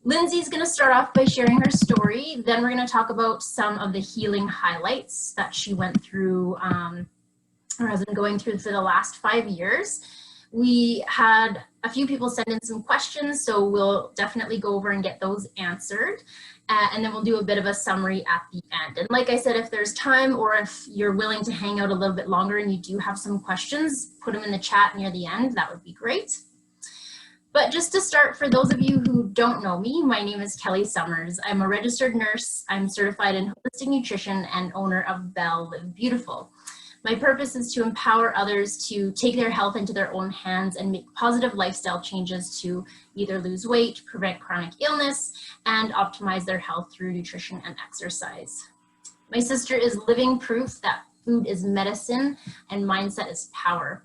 Lindsay's going to start off by sharing her story. Then we're going to talk about some of the healing highlights that she went through or has been going through for the last 5 years. We had a few people send in some questions, so we'll definitely go over and get those answered. And then we'll do a bit of a summary at the end. And like I said, if there's time or if you're willing to hang out a little bit longer and you do have some questions, put them in the chat near the end. That would be great. But just to start, for those of you who don't know me, my name is Kelly Summers. I'm a registered nurse. I'm certified in holistic nutrition and owner of Belle Live Beautiful. My purpose is to empower others to take their health into their own hands and make positive lifestyle changes to either lose weight, prevent chronic illness, and optimize their health through nutrition and exercise. My sister is living proof that food is medicine and mindset is power.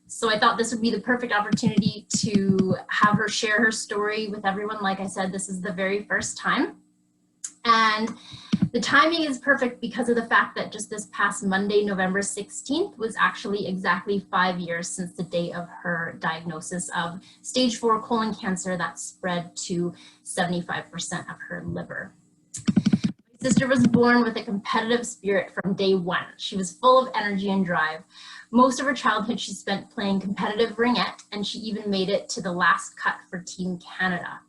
So I thought this would be the perfect opportunity to have her share her story with everyone. Like I said, this is the very first time. And the timing is perfect because of the fact that just this past Monday, November 16th, was actually exactly 5 years since the day of her diagnosis of stage 4 colon cancer that spread to 75% of her liver. My sister was born with a competitive spirit from day one. She was full of energy and drive. Most of her childhood she spent playing competitive ringette, and she even made it to the last cut for Team Canada.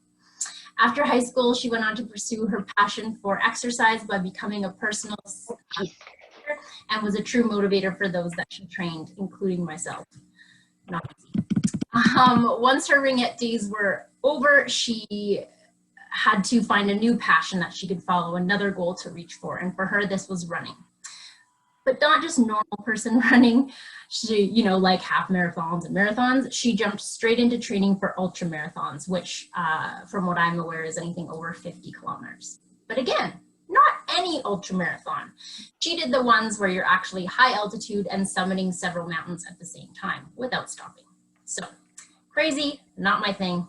After high school, she went on to pursue her passion for exercise by becoming a personal trainer and was a true motivator for those that she trained, including myself. Not easy. Once her ringette days were over, she had to find a new passion that she could follow, another goal to reach for, and for her, this was running. But not just normal person running, she, like half marathons and marathons, she jumped straight into training for ultra marathons, which from what I'm aware is anything over 50 kilometers. But again, not any ultra marathon. She did the ones where you're actually high altitude and summiting several mountains at the same time without stopping. So crazy, not my thing.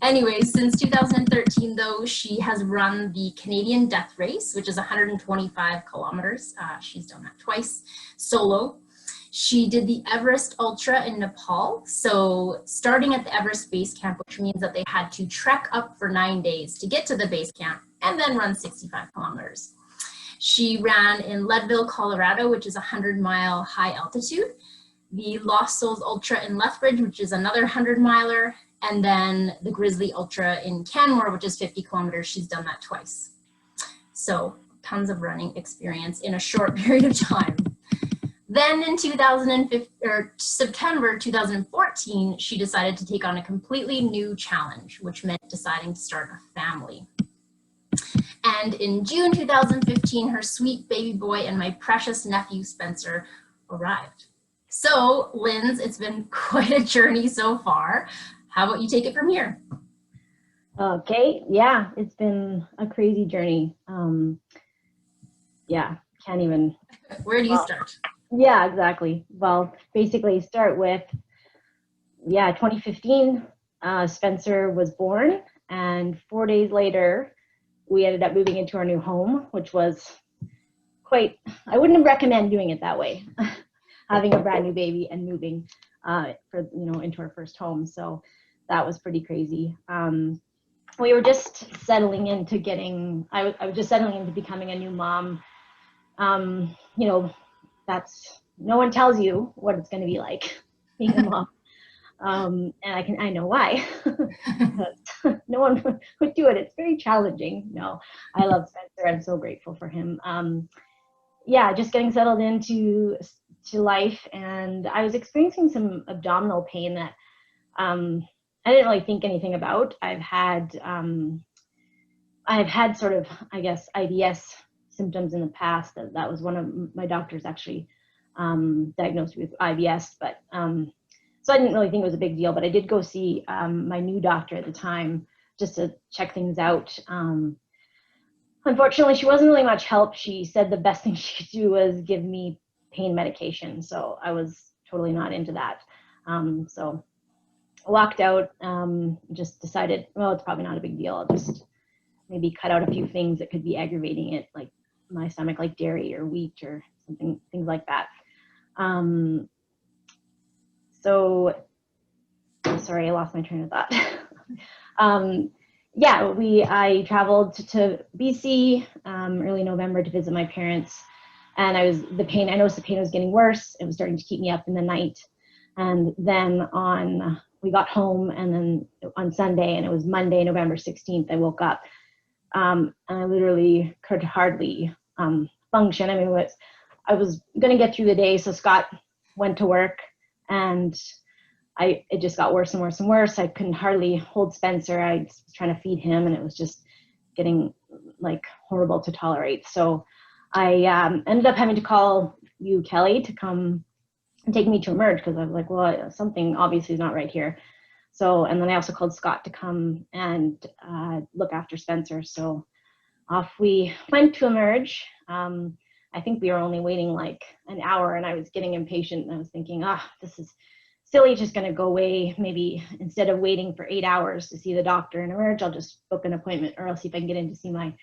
Anyway, since 2013, though, she has run the Canadian Death Race, which is 125 kilometers. She's done that twice, solo. She did the Everest Ultra in Nepal. So starting at the Everest base camp, which means that they had to trek up for 9 days to get to the base camp and then run 65 kilometers. She ran in Leadville, Colorado, which is a 100-mile high altitude. The Lost Souls Ultra in Lethbridge, which is another 100-miler, and then the Grizzly Ultra in Canmore, which is 50 kilometers. She's done that twice. So tons of running experience in a short period of time. Then in September 2014, she decided to take on a completely new challenge, which meant deciding to start a family. And in June 2015, her sweet baby boy and my precious nephew, Spencer, arrived. So, Linz, it's been quite a journey so far. How about you take it from here? Okay, yeah, it's been a crazy journey. Yeah, can't even. Where do you start? Yeah, exactly. Well, basically start with, 2015, Spencer was born, and 4 days later, we ended up moving into our new home, which was quite, I wouldn't recommend doing it that way. Having a brand new baby and moving into our first home. So that was pretty crazy. We were just settling into I was just settling into becoming a new mom. That's, no one tells you what it's going to be like being a mom. And I know why. No one would do it. It's very challenging. No, I love Spencer. I'm so grateful for him. Just getting settled into life, and I was experiencing some abdominal pain that I didn't really think anything about. I've had sort of, I guess, IBS symptoms in the past. That was one of my doctors actually diagnosed with IBS, but so I didn't really think it was a big deal. But I did go see my new doctor at the time just to check things out. Unfortunately, she wasn't really much help. She said the best thing she could do was give me pain medication. So I was totally not into that. So I walked out, just decided, well, it's probably not a big deal. I'll just maybe cut out a few things that could be aggravating it, like my stomach, like dairy or wheat or something, things like that. So sorry, I lost my train of thought. Yeah, I traveled to BC early November to visit my parents, and I noticed the pain was getting worse. It was starting to keep me up in the night, and then we got home, and then on Sunday, and it was Monday, November 16th, I woke up, and I literally could hardly function. I mean, I was gonna get through the day, so Scott went to work, and it just got worse and worse and worse. I couldn't hardly hold Spencer. I was trying to feed him, and it was just getting like horrible to tolerate. So I ended up having to call you, Kelly, to come and take me to Emerge, because I was like, well, something obviously is not right here. So, and then I also called Scott to come and look after Spencer. So off we went to Emerge. I think we were only waiting like an hour, and I was getting impatient, and I was thinking, this is silly, just going to go away. Maybe instead of waiting for 8 hours to see the doctor and Emerge, I'll just book an appointment, or I'll see if I can get in to see my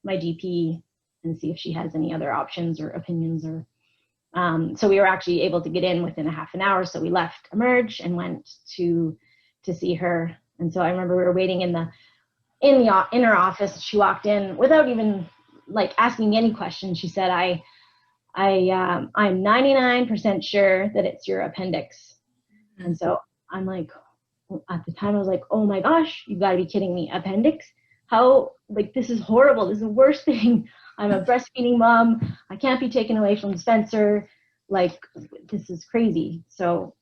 GP and see if she has any other options or opinions. Or so we were actually able to get in within a half an hour. So we left Emerge and went to see her. And so I remember we were waiting in her office. She walked in without even like asking me any questions. She said, I'm 99% sure that it's your appendix. And so I'm like, at the time I was like, oh my gosh, you gotta be kidding me. Appendix? How, like, this is horrible. This is the worst thing. I'm a breastfeeding mom. I can't be taken away from Spencer. Like, this is crazy. So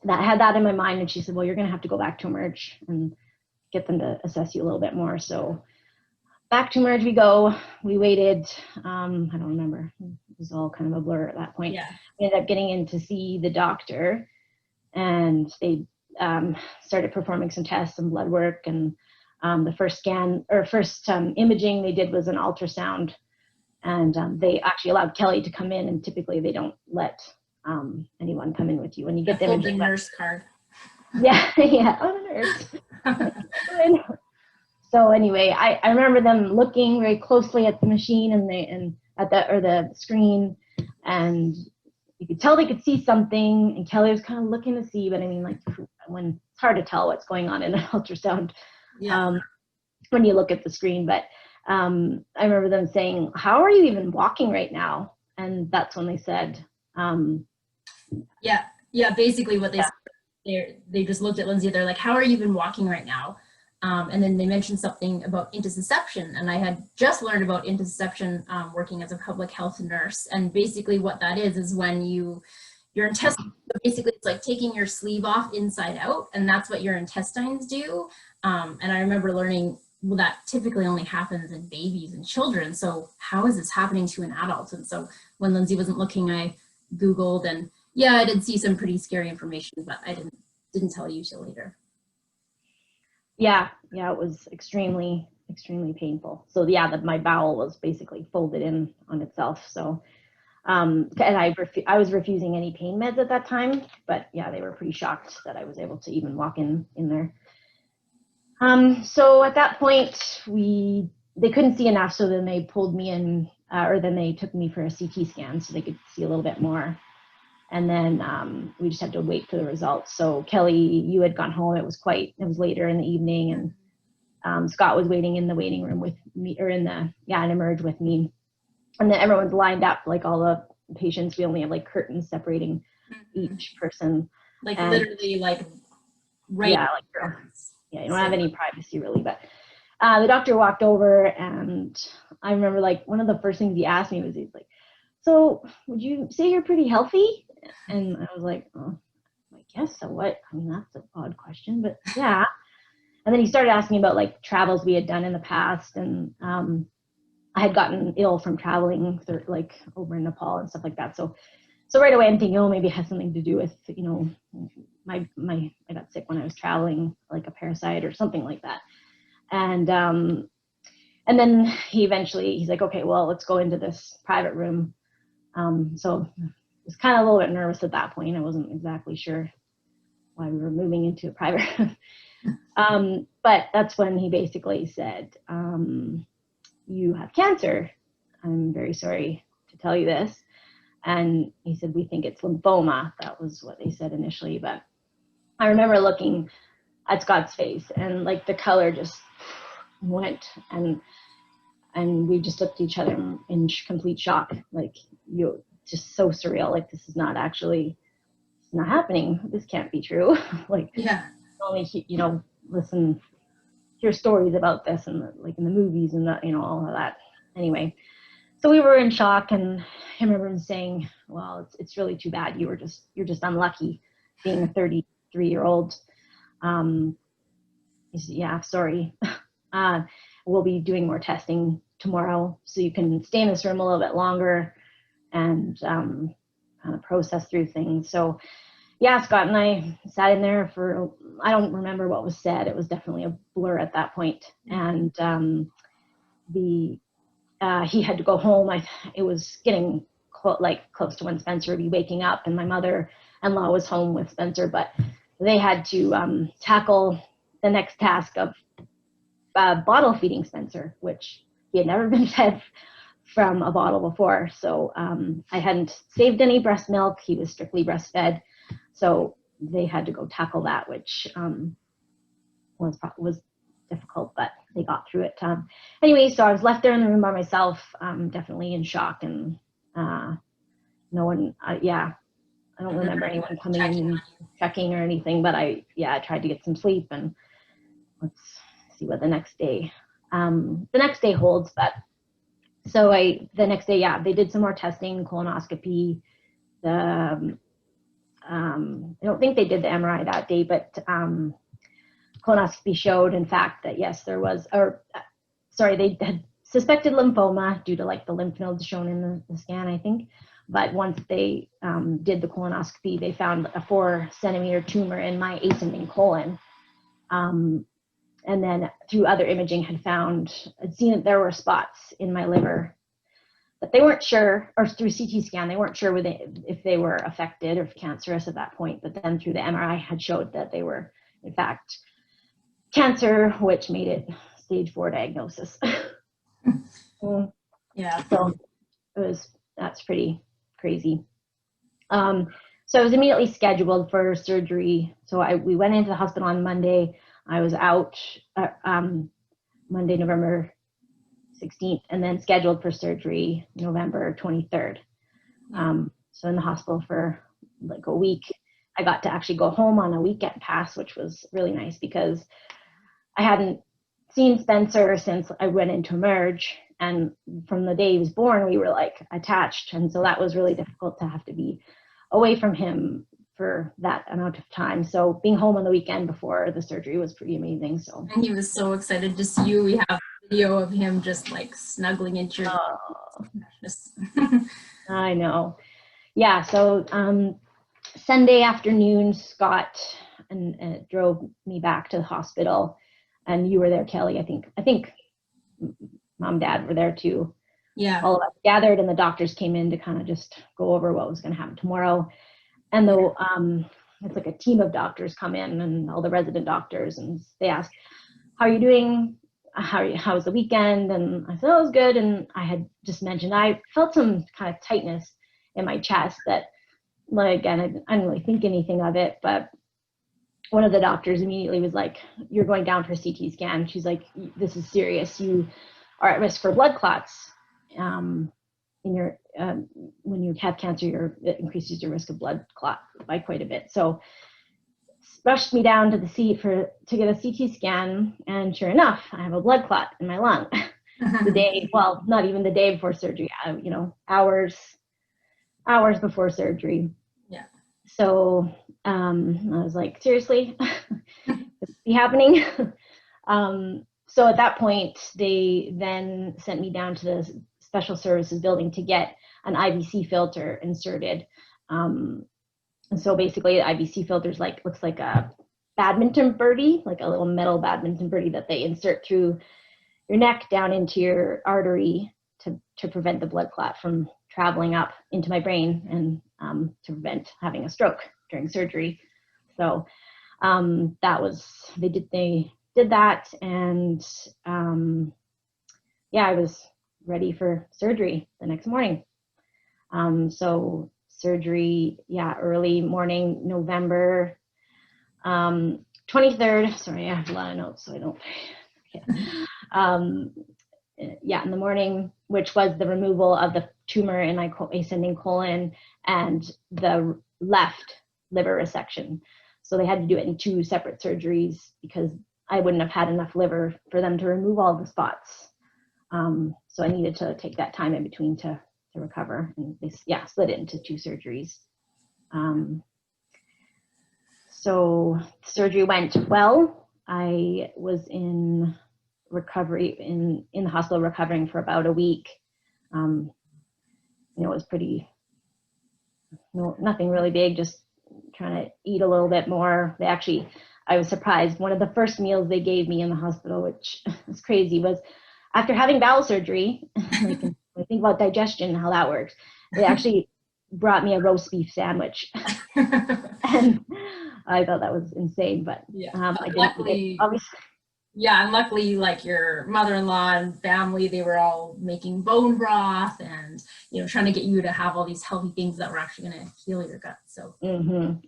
I had that in my mind. And she said, well, you're gonna have to go back to Emerge and get them to assess you a little bit more. So back to Emerge we go. We waited, I don't remember. It was all kind of a blur at that point. Yeah. We ended up getting in to see the doctor, and they started performing some tests, some blood work, and the first imaging they did was an ultrasound, and they actually allowed Kelly to come in, and typically they don't let anyone come in with you when you get the imaging. The nurse card. Yeah, yeah, the nurse. So anyway, I remember them looking very closely at the machine and at the screen, and you could tell they could see something, and Kelly was kind of looking to see, but I mean, like, when it's hard to tell what's going on in an ultrasound, when you look at the screen. But I remember them saying, how are you even walking right now? And that's when they said, basically what they said, they just looked at Lindsey, they're like, how are you even walking right now? And then they mentioned something about intussusception, and I had just learned about intussusception working as a public health nurse. And basically what that is when your intestines, basically it's like taking your sleeve off inside out, and that's what your intestines do. And I remember learning, well, that typically only happens in babies and children. So how is this happening to an adult? And so when Lindsey wasn't looking, I Googled, and yeah, I did see some pretty scary information, but I didn't tell you till later. Yeah, it was extremely, extremely painful. So yeah, my bowel was basically folded in on itself. So, and I was refusing any pain meds at that time, but yeah, they were pretty shocked that I was able to even walk in there. So at that point, they couldn't see enough, so then they pulled me in, or then they took me for a CT scan so they could see a little bit more. And then we just had to wait for the results. So Kelly, you had gone home. It was later in the evening, and Scott was waiting in the waiting room with me, or in Emerge with me. And then everyone's lined up, like all the patients. We only have like curtains separating each person. Like, and literally, like, right. Yeah, like, you don't have any privacy really. But the doctor walked over, and I remember, like, one of the first things he asked me was, he's like, so would you say you're pretty healthy? And I was like, oh, I guess so. What? I mean, that's an odd question, but yeah. And then he started asking about like travels we had done in the past, and I had gotten ill from traveling like over in Nepal and stuff like that. So right away I'm thinking, oh, maybe it has something to do with, you know, I got sick when I was traveling, like a parasite or something like that. And then he's like, okay, well, let's go into this private room. So I was kind of a little bit nervous at that point. I wasn't exactly sure why we were moving into a private room. But that's when he basically said, you have cancer. I'm very sorry to tell you this. And he said, we think it's lymphoma. That was what they said initially. But I remember looking at Scott's face, and like the color just went, and we just looked at each other in complete shock. Like, just so surreal. Like, this is not actually, it's not happening. This can't be true. Like, Yeah. only, hear stories about this and like in the movies and that, all of that. Anyway, so we were in shock, and I remember him saying, well, it's really too bad. You're just unlucky being a 33-year-old. He said, yeah, sorry. We'll be doing more testing tomorrow, so you can stay in this room a little bit longer and kind of process through things. So yeah, Scott and I sat in there for, I don't remember what was said. It was definitely a blur at that point. And he had to go home. It was getting close to when Spencer would be waking up, and my mother-in-law was home with Spencer, but they had to tackle the next task of bottle feeding Spencer, which he had never been fed from a bottle before. So I hadn't saved any breast milk. He was strictly breastfed. So they had to go tackle that, which was difficult, but they got through it. Anyway, so I was left there in the room by myself, definitely in shock, and no one, I don't remember anyone coming in and checking or anything, but I tried to get some sleep, and let's see what the next day holds. But so the next day, they did some more testing, colonoscopy. I don't think they did the MRI that day, but colonoscopy showed, in fact, that yes, there was, they had suspected lymphoma due to like the lymph nodes shown in the scan, I think. But once they did the colonoscopy, they found a 4-centimeter tumor in my ascending colon. And then through other imaging had seen that there were spots in my liver, but they weren't sure, or through CT scan, they weren't sure if they were affected or cancerous at that point. But then through the MRI had showed that they were, in fact, cancer, which made it stage 4 diagnosis. Yeah. So that's pretty crazy. So I was immediately scheduled for surgery. So we went into the hospital on Monday. I was out Monday, November 16th, and then scheduled for surgery November 23rd. So in the hospital for like a week. I got to actually go home on a weekend pass, which was really nice because I hadn't seen Spencer since I went into Emerge, and from the day he was born, we were like attached, and so that was really difficult to have to be away from him for that amount of time. So being home on the weekend before the surgery was pretty amazing. So, and he was so excited to see you. We have a video of him just like snuggling into your I know. Yeah, so Sunday afternoon, Scott and drove me back to the hospital, and you were there, Kelly. I think Mom, Dad were there too. Yeah. All of us gathered, and the doctors came in to kind of just go over what was going to happen tomorrow. And though it's like a team of doctors come in, and all the resident doctors, and they asked, "How are you doing? How was the weekend?" And I said, "Oh, it was good." And I had just mentioned I felt some kind of tightness in my chest that, like, again, I didn't really think anything of it, but one of the doctors immediately was like, "You're going down for a CT scan." She's like, "This is serious. You are at risk for blood clots. In your when you have cancer, it increases your risk of blood clot by quite a bit." So rushed me down to the seat to get a CT scan, and sure enough, I have a blood clot in my lung. Not even the day before surgery, hours before surgery. Yeah. So I was like, seriously, this be happening? So at that point, they then sent me down to the special services building to get an IVC filter inserted. And so basically, the IVC filter looks like a badminton birdie, like a little metal badminton birdie that they insert through your neck down into your artery to prevent the blood clot from traveling up into my brain and to prevent having a stroke during surgery. So they did that, and I was ready for surgery the next morning. So surgery, early morning, November 23rd. Sorry, I have a lot of notes, so I don't forget. Yeah, in the morning, which was the removal of the tumor in my ascending colon and the left liver resection. So they had to do it in 2 separate surgeries because I wouldn't have had enough liver for them to remove all the spots. So I needed to take that time in between to recover. And they, split it into 2 surgeries. So surgery went well. I was in recovery in the hospital recovering for about a week. It was nothing really big, just trying to eat a little bit more. I was surprised. One of the first meals they gave me in the hospital, which was crazy, was after having bowel surgery. I think about digestion, how that works. They actually brought me a roast beef sandwich. And I thought that was insane, but I didn't eat it, obviously. Yeah, and luckily, like your mother-in-law and family, they were all making bone broth and, trying to get you to have all these healthy things that were actually going to heal your gut. So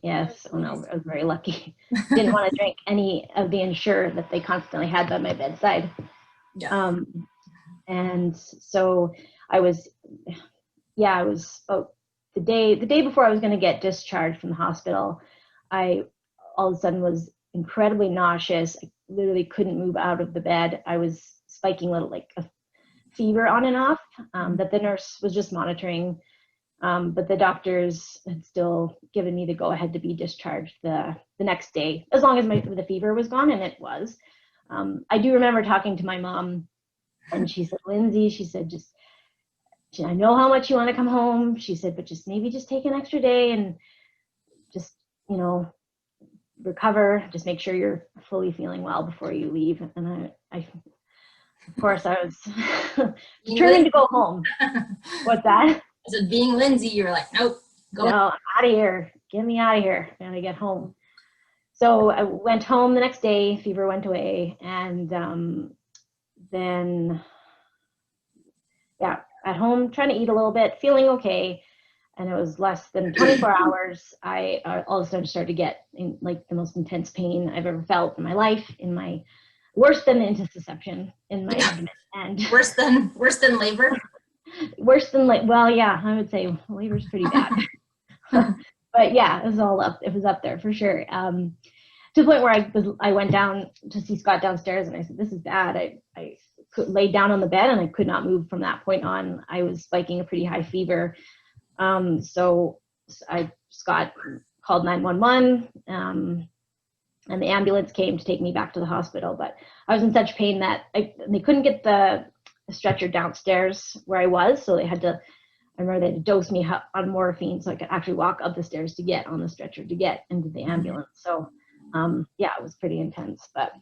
yes, I was very lucky. Didn't want to drink any of the Ensure that they constantly had by my bedside. Yeah. And so I was about the day before I was going to get discharged from the hospital. I all of a sudden was incredibly nauseous. I literally couldn't move out of the bed. I was spiking like a fever on and off that the nurse was just monitoring. But the doctors had still given me the go ahead to be discharged the next day, as long as the fever was gone, and it was. I do remember talking to my mom, and she said, Lindsey, she said, I know how much you want to come home. She said, but maybe take an extra day and just, recover, just make sure you're fully feeling well before you leave. And I of course, I was determined to go home. What's that? I said, being Lindsey, you were like, nope, go out of here. Get me out of here. I gotta get home. So I went home the next day, fever went away, and then, at home, trying to eat a little bit, feeling okay. And it was less than 24 hours. I all of a sudden started to get the most intense pain I've ever felt in my life, worse than the intussusception in my abdomen. And worse than labor? Worse than I would say labor's pretty bad. But it was up there for sure. To the point where I went down to see Scott downstairs, and I said, this is bad. I laid down on the bed and I could not move from that point on. I was spiking a pretty high fever. So Scott called 911, and the ambulance came to take me back to the hospital, but I was in such pain that they couldn't get the stretcher downstairs where I was. So I remember they had to dose me on morphine so I could actually walk up the stairs to get on the stretcher to get into the ambulance. So, it was pretty intense, but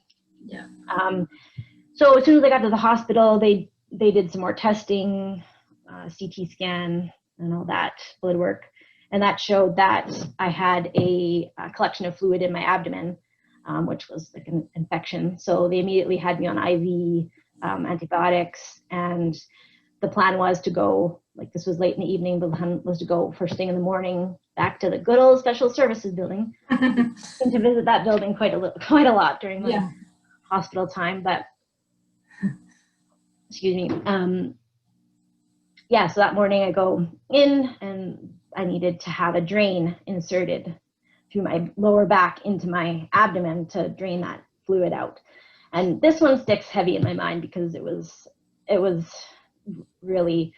so as soon as I got to the hospital, they did some more testing, CT scan, and all that blood work, and that showed that I had a collection of fluid in my abdomen, which was like an infection. So they immediately had me on IV antibiotics, and the plan was to go, this was late in the evening, but the plan was to go first thing in the morning back to the good old special services building and to visit that building quite a lot during my hospital time. But excuse me. So that morning I go in, and I needed to have a drain inserted through my lower back into my abdomen to drain that fluid out. And this one sticks heavy in my mind because it was really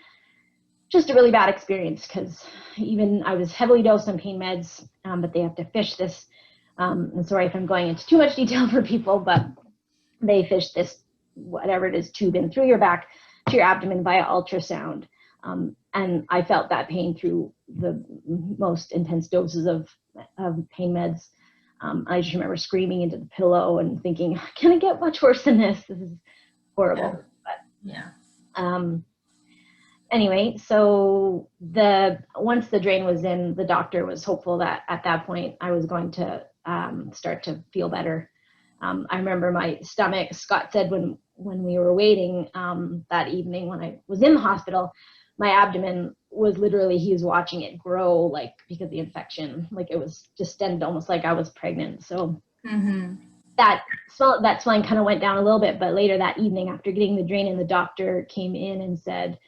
just a really bad experience, because even I was heavily dosed on pain meds, but they have to fish this. I'm sorry if I'm going into too much detail for people, but they fish this, whatever it is, tube in through your back to your abdomen via ultrasound. And I felt that pain through the most intense doses of pain meds. I just remember screaming into the pillow and thinking, can it get much worse than this? This is horrible. Anyway, so once the drain was in, the doctor was hopeful that at that point I was going to start to feel better. I remember my stomach, Scott said when we were waiting that evening when I was in the hospital, my abdomen was literally, he was watching it grow, because of the infection. It was distended almost like I was pregnant. So that swelling kind of went down a little bit, but later that evening after getting the drain in, the doctor came in and said,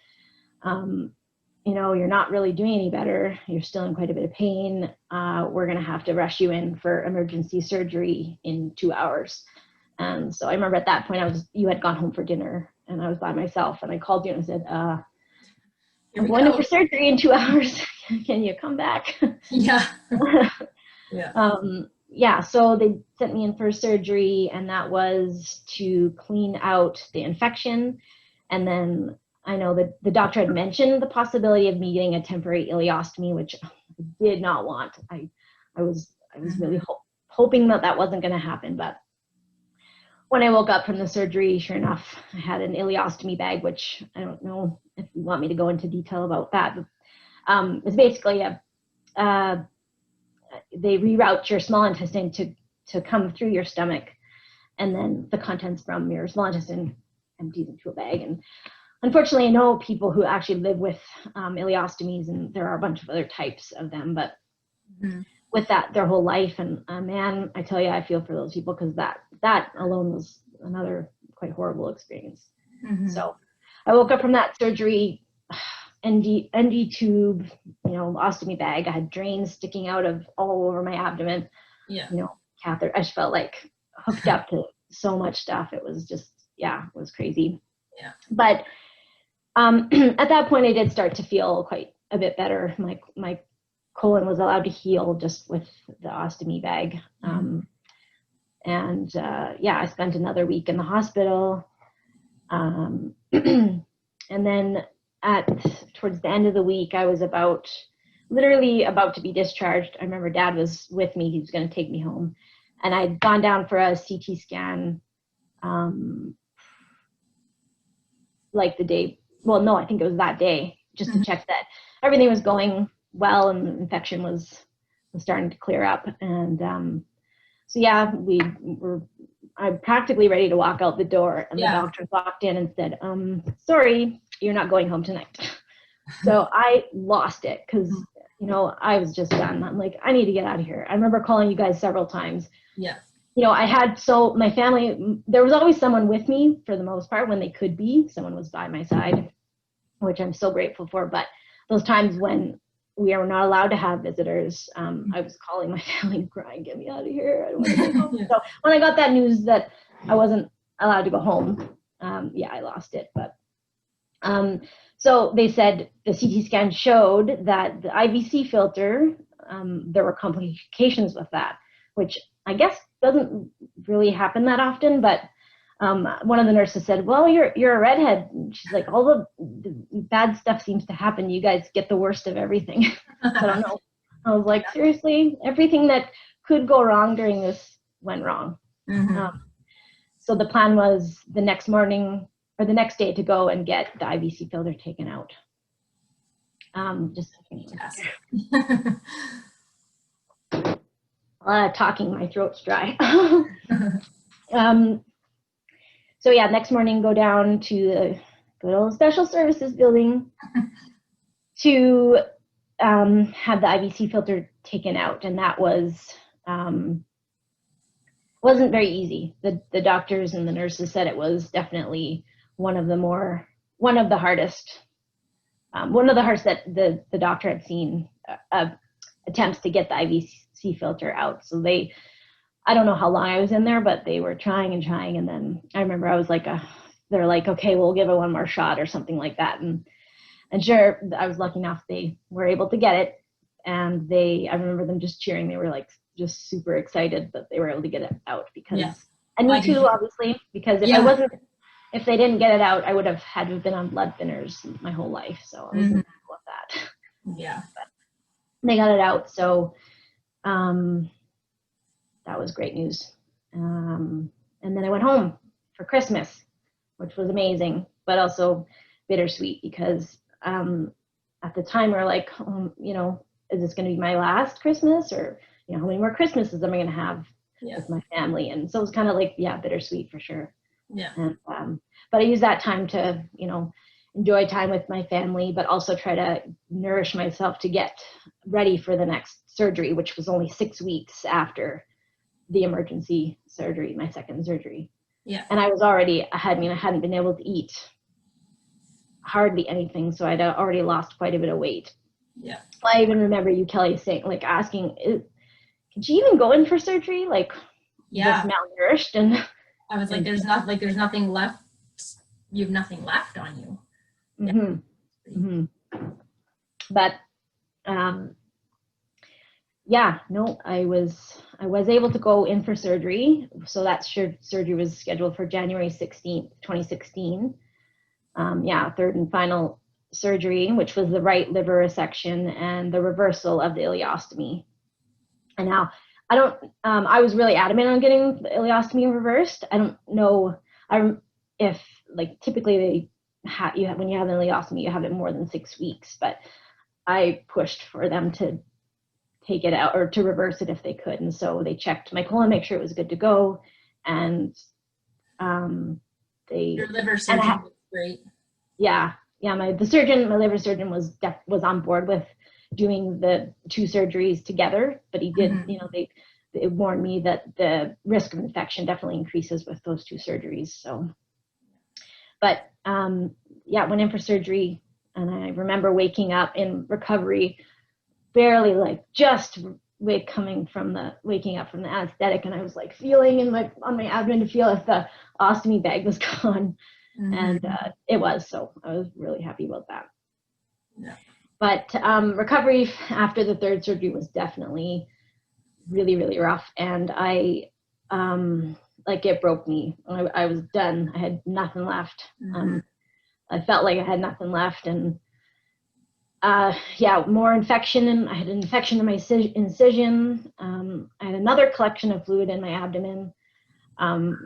you know, you're not really doing any better. You're still in quite a bit of pain. We're going to have to rush you in for emergency surgery in 2 hours. And so I remember at that point, you had gone home for dinner and I was by myself, and I called you and I said, I'm going in for surgery in 2 hours. Can you come back? Yeah. Yeah. So they sent me in for surgery, and that was to clean out the infection. And then I know that the doctor had mentioned the possibility of me getting a temporary ileostomy, which I did not want. I was really hoping that wasn't going to happen. But when I woke up from the surgery, sure enough, I had an ileostomy bag, which I don't know if you want me to go into detail about that. But, it's basically they reroute your small intestine to come through your stomach, and then the contents from your small intestine empties into a bag. And unfortunately, I know people who actually live with ileostomies, and there are a bunch of other types of them, but with that their whole life. And man, I tell you, I feel for those people, because that alone was another quite horrible experience. So I woke up from that surgery, NG tube, you know, ostomy bag. I had drains sticking out of all over my abdomen. Yeah. You know, catheter. I just felt like hooked up to so much stuff. It was just, it was crazy. Yeah. But at that point, I did start to feel quite a bit better. My colon was allowed to heal just with the ostomy bag. I spent another week in the hospital. And then towards the end of the week, I was literally about to be discharged. I remember Dad was with me. He was going to take me home. And I'd gone down for a CT scan, like the day, well, no, I think it was that day, just to check that everything was going well and the infection was starting to clear up. And I'm practically ready to walk out the door, and the doctor walked in and said, sorry, you're not going home tonight. So I lost it, because, you know, I was just done. I'm like, I need to get out of here. I remember calling you guys several times. Yeah. You know, my family, there was always someone with me for the most part when they could be. Someone was by my side, which I'm so grateful for. But those times when we are not allowed to have visitors, I was calling my family crying, get me out of here. I don't want to go home. So when I got that news that I wasn't allowed to go home, I lost it. But so they said the CT scan showed that the IVC filter, there were complications with that, which I guess doesn't really happen that often. But one of the nurses said, well, you're a redhead. And she's like, all the bad stuff seems to happen. You guys get the worst of everything. I don't know. I was like, seriously? Everything that could go wrong during this went wrong. So the plan was the next morning or the next day to go and get the IVC filter taken out. Just a lot of talking, my throat's dry. So next morning, go down to the good old special services building to have the IVC filter taken out, and that wasn't very easy. The doctors and the nurses said it was definitely one of the hardest that the doctor had seen attempts to get the IVC filter out. So I don't know how long I was in there, but they were trying and trying. And then I remember I was like, they're like, okay, we'll give it one more shot or something like that. And sure, I was lucky enough they were able to get it. And I remember them just cheering. They were like just super excited that they were able to get it out, because, and me too, obviously, because if they didn't get it out, I would have had to have been on blood thinners my whole life. So I was in with that. Yeah. But they got it out. So, that was great news. And then I went home for Christmas, which was amazing, but also bittersweet, because at the time we were like, you know, is this going to be my last Christmas, or, you know, how many more Christmases am I going to have with my family? And so it was kind of like, bittersweet for sure. Yeah. And, but I used that time to, you know, enjoy time with my family, but also try to nourish myself to get ready for the next surgery, which was only 6 weeks after the emergency surgery, my second surgery. Yeah. And I hadn't been able to eat hardly anything, so I'd already lost quite a bit of weight. Yeah. I even remember you, Kelly, saying, like, asking, "Could she even go in for surgery?" Like, yeah, this malnourished, and I was like, "There's nothing left. You have nothing left on you." Mm-hmm. Mm-hmm. But yeah, no, I was able to go in for surgery. So that surgery was scheduled for January 16th, 2016. Third and final surgery, which was the right liver resection and the reversal of the ileostomy. And now I was really adamant on getting the ileostomy reversed. I don't know if, like, typically when you have an ileostomy, you have it more than 6 weeks, but I pushed for them to take it out or to reverse it if they could. And so they checked my colon, make sure it was good to go. And your liver surgeon was great. Yeah. My liver surgeon was on board with doing the 2 surgeries together, but he did, they warned me that the risk of infection definitely increases with those 2 surgeries. So, but went in for surgery, and I remember waking up in recovery, barely, like, just waking up from the anesthetic, and I was like feeling on my abdomen to feel if the ostomy bag was gone. And it was, so I was really happy about that. Yeah. But recovery after the 3rd surgery was definitely really, really rough, and it broke me. I was done. I had nothing left. I felt like I had nothing left, and more infection, and I had an infection in my incision. I had another collection of fluid in my abdomen,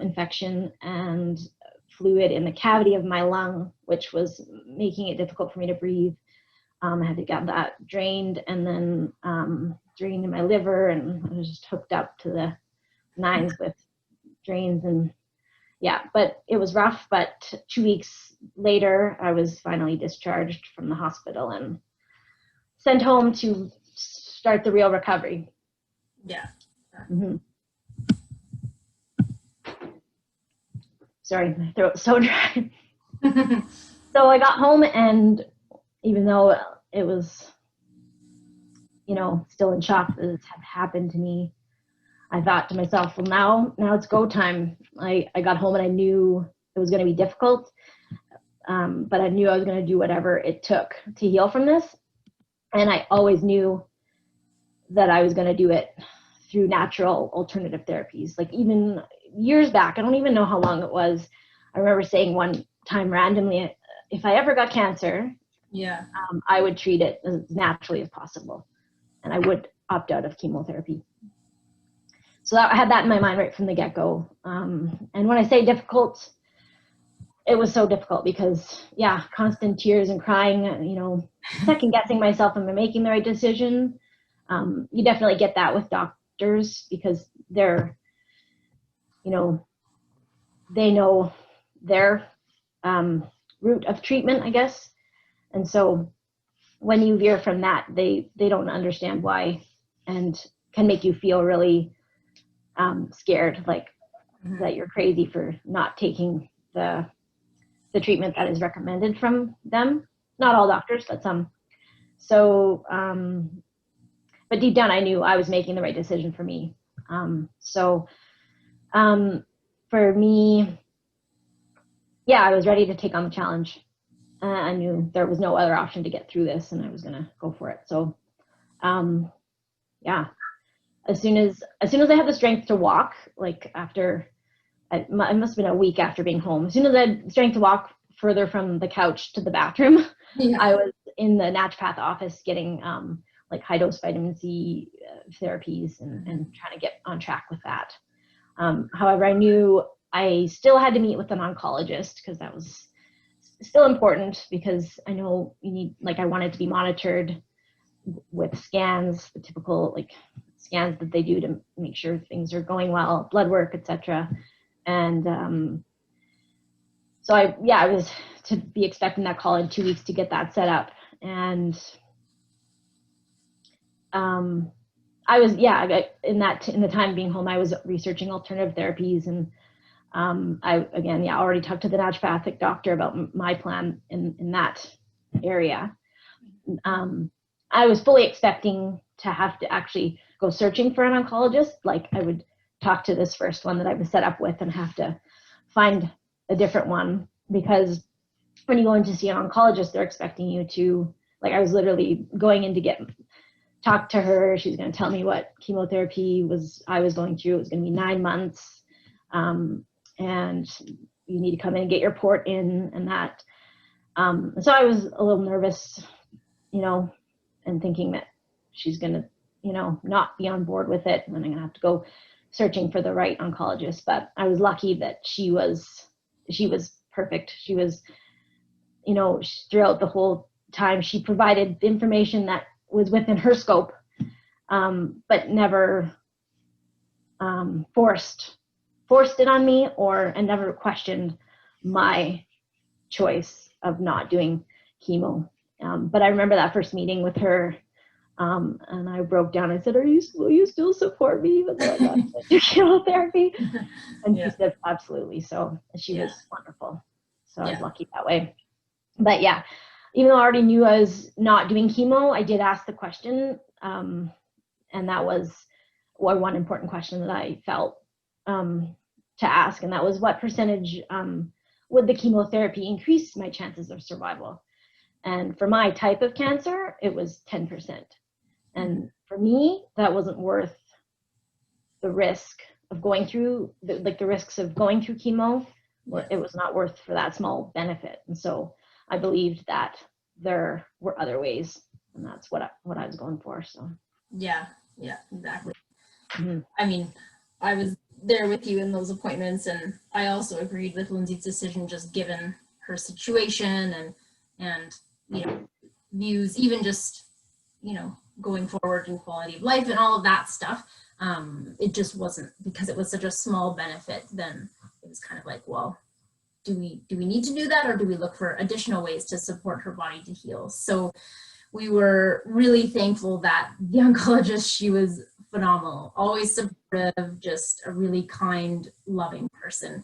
infection, and fluid in the cavity of my lung, which was making it difficult for me to breathe. I had to get that drained, and then drained in my liver, and I was just hooked up to the 9s with drains, and but it was rough. But 2 weeks later, I was finally discharged from the hospital and sent home to start the real recovery. Yeah. Mm-hmm. Sorry, my throat's so dry. So I got home, and even though it was, still in shock that this had happened to me, I thought to myself, well, now it's go time. I got home, and I knew it was going to be difficult, but I knew I was going to do whatever it took to heal from this. And I always knew that I was going to do it through natural alternative therapies. Like, even years back, I don't even know how long it was, I remember saying one time randomly, if I ever got cancer, I would treat it as naturally as possible, and I would opt out of chemotherapy. So I had that in my mind right from the get-go. And when I say difficult, it was so difficult because, constant tears and crying, second guessing myself, am I making the right decision? You definitely get that with doctors because they're, they know their route of treatment, I guess. And so when you veer from that, they don't understand why, and can make you feel really scared, like that you're crazy for not taking the treatment that is recommended from them. Not all doctors, but some. So, but deep down, I knew I was making the right decision for me. For me, I was ready to take on the challenge. I knew there was no other option to get through this, and I was gonna go for it. So, as soon as I had the strength to walk, like after, it must have been a week after being home, as soon as I had strength to walk further from the couch to the bathroom, I was in the naturopath office getting like high-dose vitamin C therapies and trying to get on track with that. However, I knew I still had to meet with an oncologist because that was still important, because I know you need, I wanted to be monitored with scans, the typical scans that they do to make sure things are going well, blood work, etc. And so I was to be expecting that call in 2 weeks to get that set up. And in the time being home, I was researching alternative therapies, and I already talked to the naturopathic doctor about my plan in that area. I was fully expecting to have to actually go searching for an oncologist. Like, I would talk to this first one that I was set up with and have to find a different one, because when you go in to see an oncologist, they're expecting you to, like, I was literally going in to talk to her. She was going to tell me what chemotherapy I was going through. It was going to be 9 months. And you need to come in and get your report in and that. So I was a little nervous, and thinking that she's going to, not be on board with it, and I'm going to have to go searching for the right oncologist. But I was lucky that she was perfect. She was, throughout the whole time, she provided the information that was within her scope, but never forced it on me, and never questioned my choice of not doing chemo. But I remember that first meeting with her, and I broke down. I said, will you still support me even though I got to do chemotherapy? And she said, absolutely. So she was wonderful. So I was lucky that way. But yeah, even though I already knew I was not doing chemo, I did ask the question. And that was one important question that I felt to ask. And that was, what percentage would the chemotherapy increase my chances of survival? And for my type of cancer, it was 10%. And for me, that wasn't worth the risk of going through, the risks of going through chemo. It was not worth for that small benefit. And so I believed that there were other ways, and that's what I was going for. So yeah, exactly. Mm-hmm. I mean, I was there with you in those appointments, and I also agreed with Lindsay's decision, just given her situation and views, even just going forward in quality of life and all of that stuff. It just wasn't, because it was such a small benefit. Then it was kind of like, well, do we need to do that, or do we look for additional ways to support her body to heal? So we were really thankful that the oncologist, she was phenomenal, always supportive, just a really kind, loving person.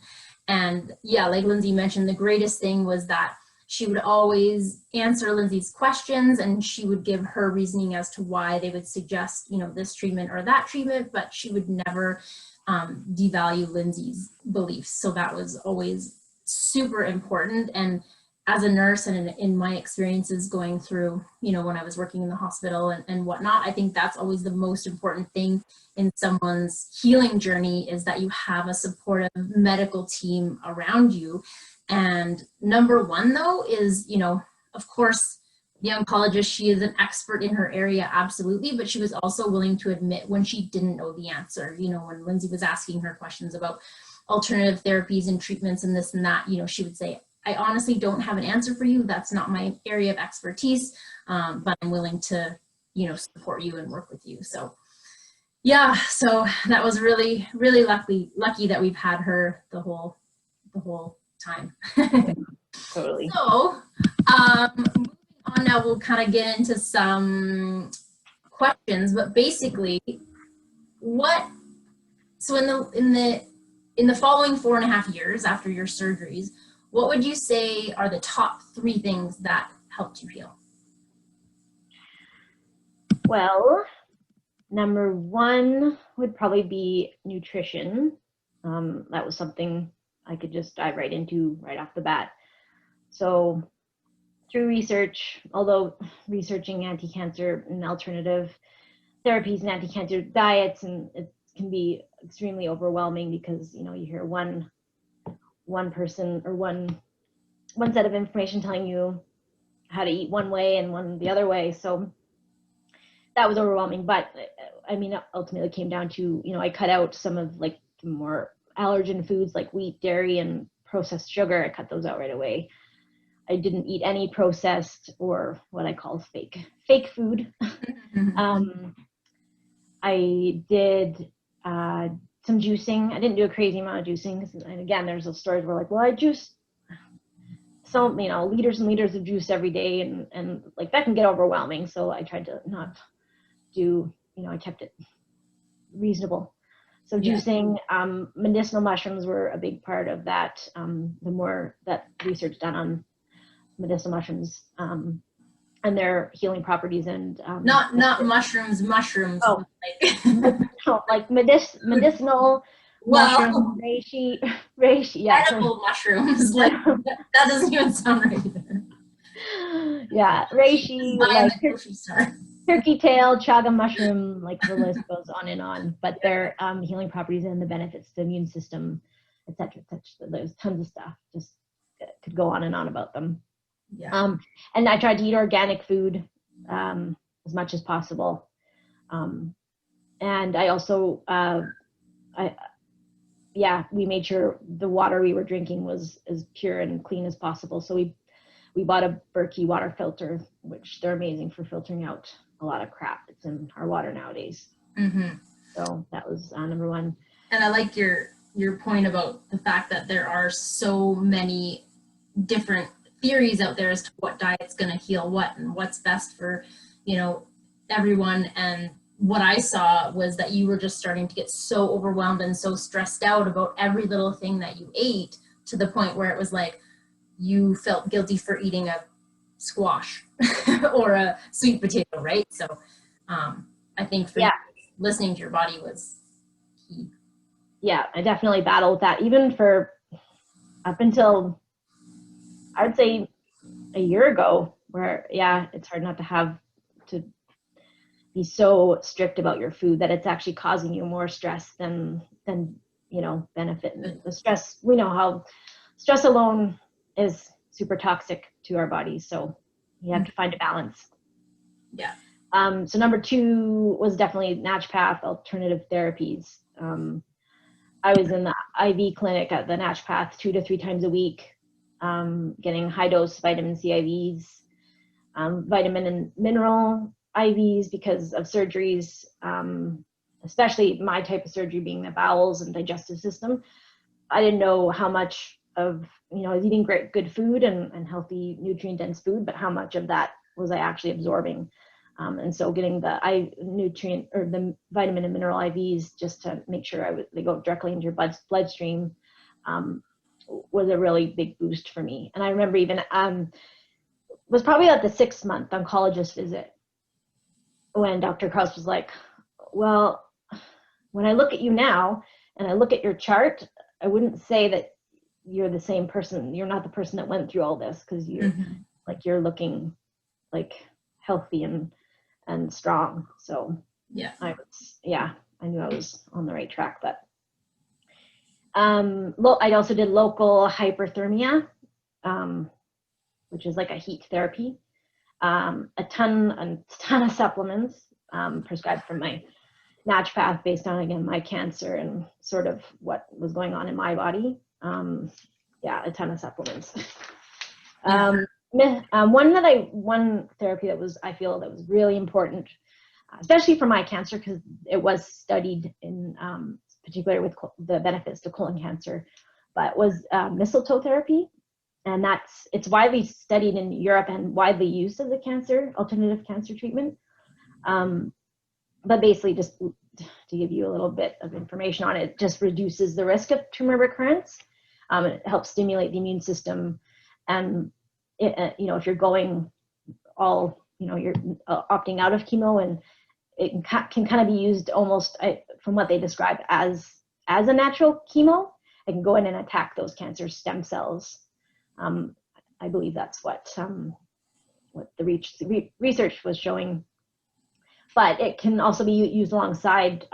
And yeah, like Lindsay mentioned, the greatest thing was that she would always answer Lindsay's questions, and she would give her reasoning as to why they would suggest, this treatment or that treatment, but she would never devalue Lindsay's beliefs. So that was always super important. And as a nurse, and in my experiences going through, when I was working in the hospital and whatnot, I think that's always the most important thing in someone's healing journey, is that you have a supportive medical team around you. And number one, though, is, of course, the oncologist, she is an expert in her area, absolutely, but she was also willing to admit when she didn't know the answer. When Lindsay was asking her questions about alternative therapies and treatments and this and that, she would say, I honestly don't have an answer for you. That's not my area of expertise, but I'm willing to, support you and work with you. So yeah, so that was really, really lucky that we've had her the whole time. Totally. So moving on now, we'll kind of get into some questions, but basically so in the following 4.5 years after your surgeries, what would you say are the top 3 things that helped you heal? Well, number 1 would probably be nutrition. That was something I could just dive right into right off the bat. So through research, although researching anti-cancer and alternative therapies and anti-cancer diets, and it can be extremely overwhelming, because you hear one person or one set of information telling you how to eat one way and one the other way. So that was overwhelming. But I mean, ultimately it came down to, I cut out some of like the more allergen foods like wheat, dairy, and processed sugar. I cut those out right away. I didn't eat any processed or what I call fake food. I did some juicing. I didn't do a crazy amount of juicing. And again, there's those stories where like, well, I juice so, liters and liters of juice every day, and like that can get overwhelming. So I tried to not do, I kept it reasonable. So juicing, medicinal mushrooms were a big part of that. The more that research done on medicinal mushrooms and their healing properties, and not mushrooms. Oh, like medicinal mushroom, reishi, yeah, edible mushrooms. Like that doesn't even sound right either. Yeah, reishi, like turkey tail, chaga mushroom, like the list goes on and on. But their healing properties and the benefits to the immune system, etc., etc. There's tons of stuff. Just could go on and on about them. Yeah. And I tried to eat organic food as much as possible. And I also, we made sure the water we were drinking was as pure and clean as possible. So we bought a Berkey water filter, which they're amazing for filtering out a lot of crap that's in our water nowadays. Mm-hmm. So that was number one. And I like your point about the fact that there are so many different theories out there as to what diet's going to heal what and what's best for, everyone. And what I saw was that you were just starting to get so overwhelmed and so stressed out about every little thing that you ate, to the point where it was like you felt guilty for eating a squash or a sweet potato, right? So I think for you, listening to your body was key. Yeah, I definitely battled that, even for up until, I would say, a year ago, where it's hard not to be so strict about your food that it's actually causing you more stress than benefit. And the stress, we know how stress alone is super toxic to our bodies, so you have to find a balance. Yeah. So number two was definitely naturopath alternative therapies. I was in the IV clinic at the naturopath 2 to 3 times a week, getting high dose vitamin C IVs, vitamin and mineral IVs because of surgeries, especially my type of surgery being the bowels and digestive system. I didn't know how much of, I was eating good food and healthy nutrient dense food, but how much of that was I actually absorbing? And so getting the nutrient or the vitamin and mineral IVs just to make sure they go directly into your bloodstream was a really big boost for me. And I remember even was probably at the 6-month oncologist visit when Dr. Kraus was like, well, when I look at you now and I look at your chart, I wouldn't say that you're the same person. You're not the person that went through all this, because you're looking like healthy and strong. So I knew I was on the right track. But I also did local hyperthermia, which is like a heat therapy. A ton of supplements prescribed from my naturopath based on, again, my cancer and sort of what was going on in my body. A ton of supplements. One therapy I feel that was really important, especially for my cancer, because it was studied in particular with the benefits to colon cancer, but was mistletoe therapy. And it's widely studied in Europe and widely used as a alternative cancer treatment. But basically, just to give you a little bit of information on it, just reduces the risk of tumor recurrence. It helps stimulate the immune system. And, if you're going all, you're opting out of chemo, and it can kind of be used almost, from what they describe, as a natural chemo. It can go in and attack those cancer stem cells. I believe that's what the research was showing. But it can also be used alongside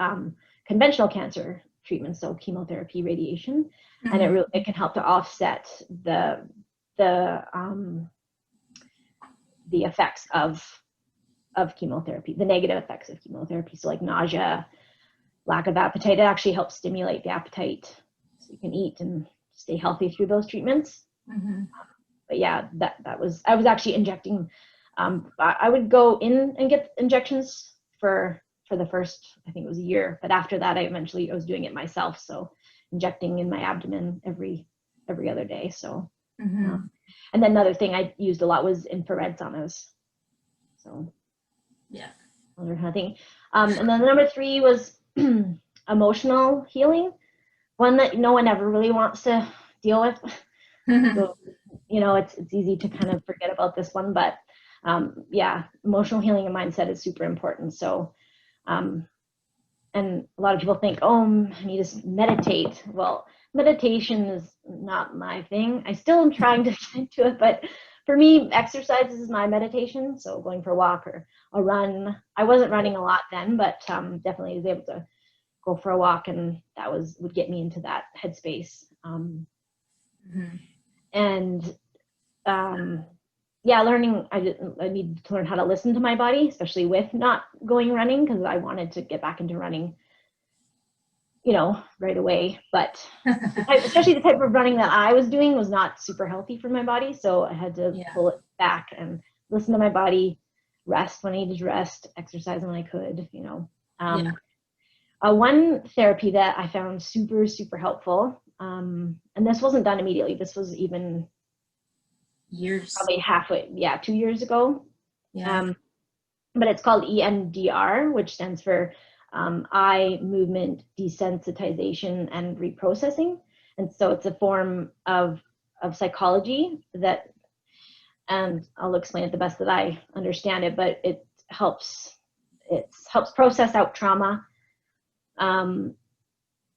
conventional cancer treatments, so chemotherapy, radiation, and it can help to offset the effects of chemotherapy, the negative effects of chemotherapy. So like nausea, lack of appetite. It actually helps stimulate the appetite so you can eat and stay healthy through those treatments. But I was actually injecting. I would go in and get injections for the first, I think it was a year, but after that I was doing it myself, so injecting in my abdomen every other day. So and then another thing I used a lot was infrared saunas. So other kind of thing. And then number 3 was emotional healing, one that no one ever really wants to deal with. So, you know, it's easy to kind of forget about this one, but yeah, emotional healing and mindset is super important. So, and a lot of people think, oh, I need to meditate. Well, meditation is not my thing. I still am trying to get into it, but for me, exercise is my meditation. So going for a walk or a run. I wasn't running a lot then, but definitely was able to go for a walk, and that would get me into that headspace. And yeah, learning, I needed to learn how to listen to my body, especially with not going running, because I wanted to get back into running, you know, right away. But especially the type of running that I was doing was not super healthy for my body. So I had to pull it back and listen to my body, rest when I needed to rest, exercise when I could, you know. One therapy that I found super, super helpful, and this wasn't done immediately. This was even years, probably halfway, 2 years ago. But it's called EMDR, which stands for eye movement desensitization and reprocessing. And so it's a form of psychology that, and I'll explain it the best that I understand it, but it helps process out trauma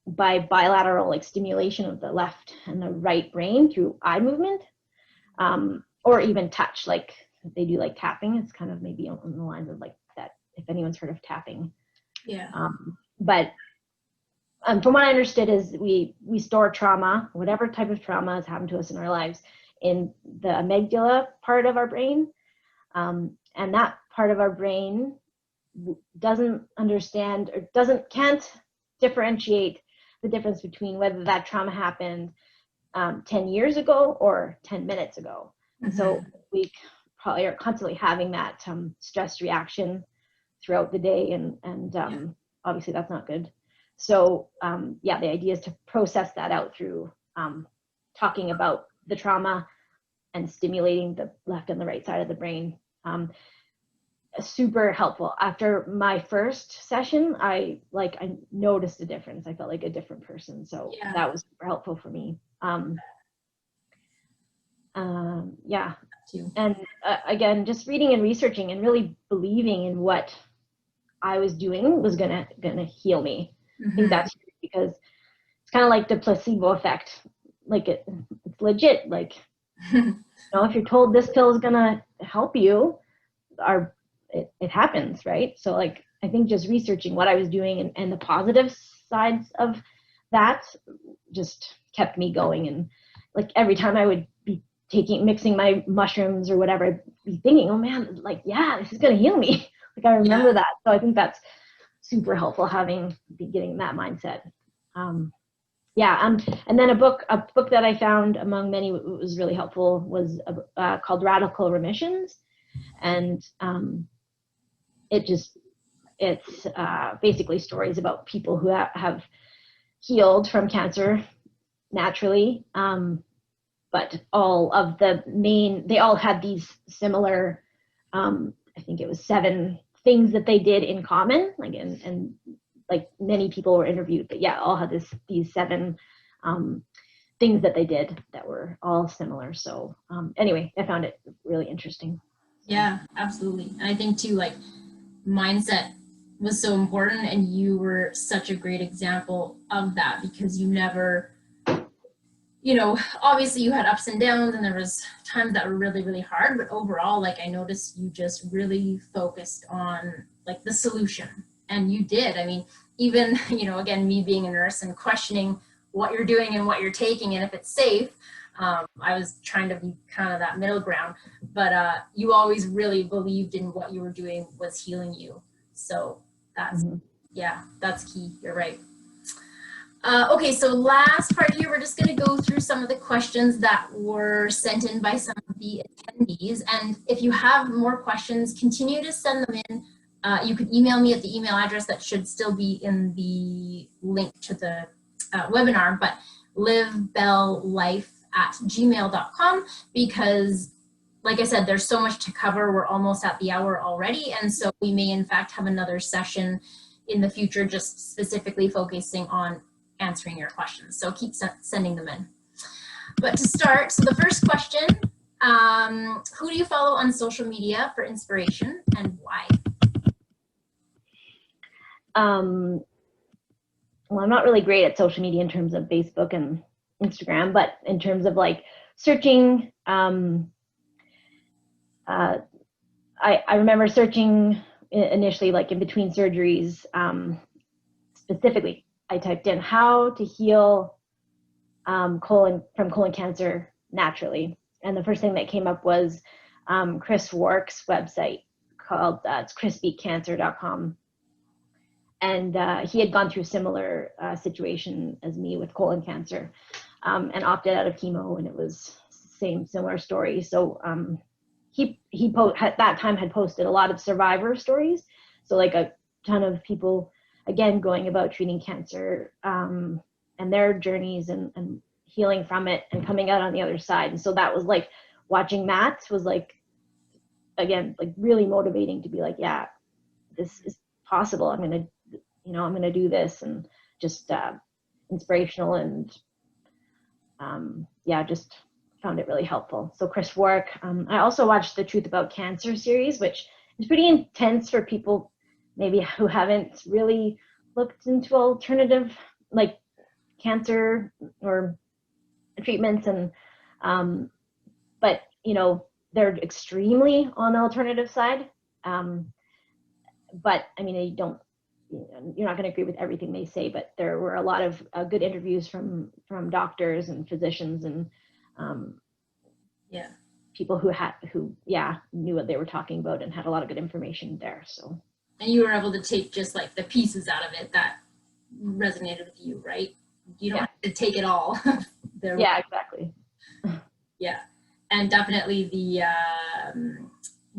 by bilateral like stimulation of the left and the right brain through eye movement, or even touch, like they do like tapping. It's kind of maybe on the lines of like that, if anyone's heard of tapping. But from what I understood is we store trauma, whatever type of trauma has happened to us in our lives, in the amygdala part of our brain, and that part of our brain doesn't understand or can't differentiate the difference between whether that trauma happened 10 years ago or 10 minutes ago. And so we probably are constantly having that stress reaction throughout the day, and obviously that's not good. So the idea is to process that out through talking about the trauma and stimulating the left and the right side of the brain. Super helpful. After my first session, I noticed a difference. I felt like a different person. So that was super helpful for me. And again, just reading and researching and really believing in what I was doing was gonna heal me. I think that's because it's kind of like the placebo effect. Like it's legit. Like, you know, if you're told this pill is gonna help you, it happens, right? So like, I think just researching what I was doing and the positive sides of that just kept me going. And like every time I would be mixing my mushrooms or whatever, I'd be thinking, oh man, like, yeah, this is gonna heal me. Like I remember that. So I think that's super helpful, getting that mindset. And then a book that I found among many was really helpful was called Radical Remissions. And it's basically stories about people who have healed from cancer naturally, but all of they all had these similar, I think it was 7 things that they did in common, like, and like many people were interviewed, but all had these 7 things that they did that were all similar. So anyway, I found it really interesting. Yeah, absolutely. And I think too, like, mindset was so important, and you were such a great example of that, because you never, you know, obviously you had ups and downs, and there was times that were really, really hard, but overall, like, I noticed you just really focused on like the solution, and you did. I mean, even, you know, again, me being a nurse and questioning what you're doing and what you're taking and if it's safe, I was trying to be kind of that middle ground, but you always really believed in what you were doing was healing you. So that's, that's key. You're right. Okay, so last part here, we're just going to go through some of the questions that were sent in by some of the attendees. And if you have more questions, continue to send them in. You can email me at the email address that should still be in the link to the webinar, but livebelllife@gmail.com, because like I said, there's so much to cover. We're almost at the hour already. And so we may in fact have another session in the future, just specifically focusing on answering your questions. So keep sending them in. But to start, so the first question, who do you follow on social media for inspiration and why? Well, I'm not really great at social media in terms of Facebook and Instagram, but in terms of like searching, I remember searching initially, like in between surgeries, specifically, I typed in how to heal from colon cancer naturally. And the first thing that came up was Chris Wark's website called, it's chrisbeatcancer.com. And he had gone through a similar situation as me with colon cancer and opted out of chemo, and it was similar story. So he at that time had posted a lot of survivor stories. So like a ton of people, again, going about treating cancer and their journeys and healing from it and coming out on the other side. And so that was like, watching Matt's was like, again, like really motivating to be like, yeah, this is possible. I'm going to do this, and just inspirational, and just found it really helpful. So Chris Wark. I also watched the Truth About Cancer series, which is pretty intense for people maybe who haven't really looked into alternative like cancer or treatments, and but they're extremely on the alternative side. But I mean, you're not going to agree with everything they say, but there were a lot of good interviews from doctors and physicians and people who knew what they were talking about and had a lot of good information there. So, and you were able to take just like the pieces out of it that resonated with you, right? You don't have to take it all. Yeah, exactly. Yeah, and definitely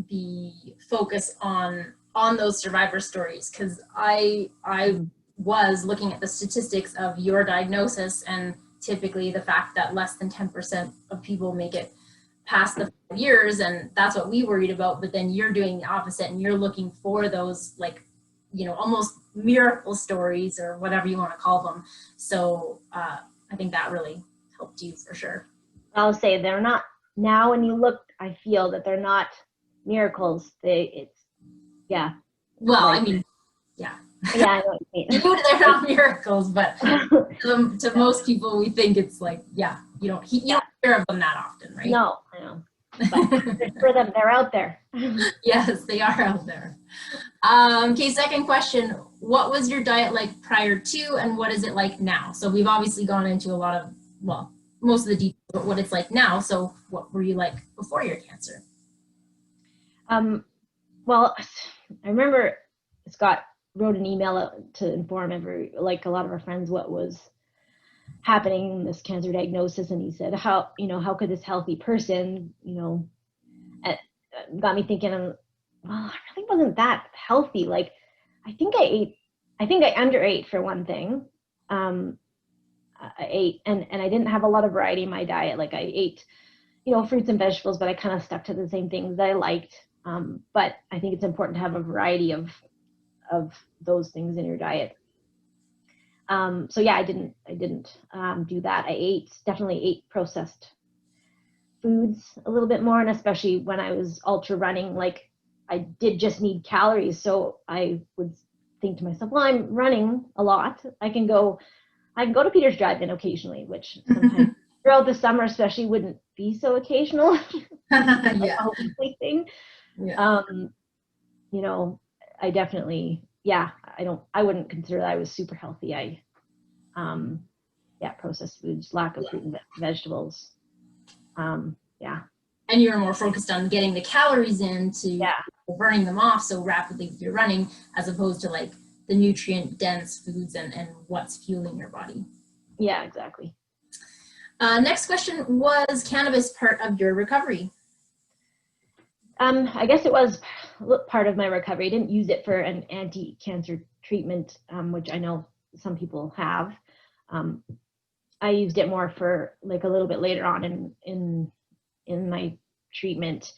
the focus on those survivor stories, because I was looking at the statistics of your diagnosis, and typically the fact that less than 10% of people make it past the 5 years, and that's what we worried about. But then you're doing the opposite, and you're looking for those like almost miracle stories or whatever you want to call them. So I think that really helped you for sure. I'll say they're not, now when you look, I feel that they're not miracles. Well, I mean, yeah, I know what you mean. They're not miracles, but to most people, we think it's like, you don't hear of them that often, right? No, I know. But for them, they're out there. Yes, they are out there. Okay, second question. What was your diet like prior to, and what is it like now? So we've obviously gone into a lot of, well, most of the details, but what it's like now. So what were you like before your cancer? Well, I remember Scott wrote an email to inform a lot of our friends what was happening in this cancer diagnosis, and he said, how could this healthy person, got me thinking, well, I really wasn't that healthy. Like, I think I underate for one thing. I ate, and I didn't have a lot of variety in my diet. Like, I ate, fruits and vegetables, but I kind of stuck to the same things that I liked. But I think it's important to have a variety of those things in your diet. So yeah, I didn't do that. I definitely ate processed foods a little bit more, and especially when I was ultra running, like I did just need calories. So I would think to myself, well, I'm running a lot. I can go to Peter's Drive-In occasionally, which sometimes throughout the summer especially wouldn't be so occasional. Like a weekly thing. Yeah. I definitely, I wouldn't consider that I was super healthy. Processed foods, lack of fruit and vegetables. And you were more focused on getting the calories in to burning them off so rapidly with your running, as opposed to like the nutrient dense foods and what's fueling your body. Yeah, exactly. Next question, was cannabis part of your recovery? I guess it was part of my recovery. I didn't use it for an anti-cancer treatment, which I know some people have. I used it more for like a little bit later on in my treatment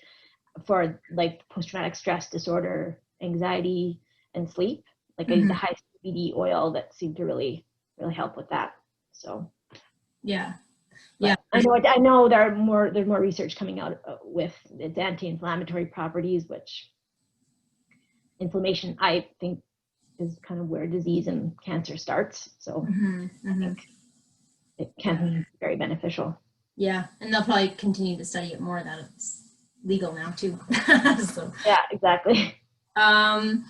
for like post-traumatic stress disorder, anxiety, and sleep. like I used a high CBD oil that seemed to really help with that. So yeah. But I know there's more research coming out with its anti-inflammatory properties, which inflammation, I think, is kind of where disease and cancer starts. So I think it can be very beneficial. Yeah, and they'll probably continue to study it more that it's legal now too. So. Yeah, exactly. And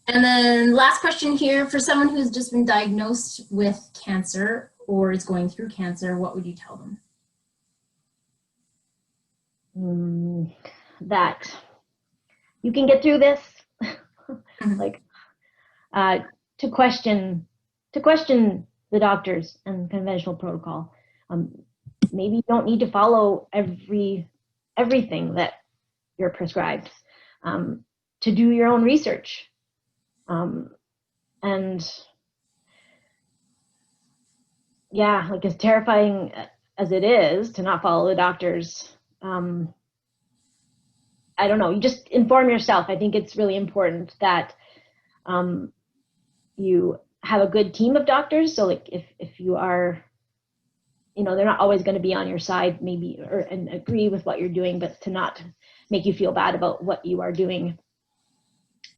then last question here, for someone who's just been diagnosed with cancer or is going through cancer, what would you tell them? That you can get through this. Like to question the doctors and conventional protocol. Maybe you don't need to follow everything that you're prescribed. To do your own research. And yeah, like as terrifying as it is to not follow the doctors, I don't know, you just inform yourself. I think it's really important that you have a good team of doctors. So like if you are, they're not always going to be on your side, maybe, and agree with what you're doing, but to not make you feel bad about what you are doing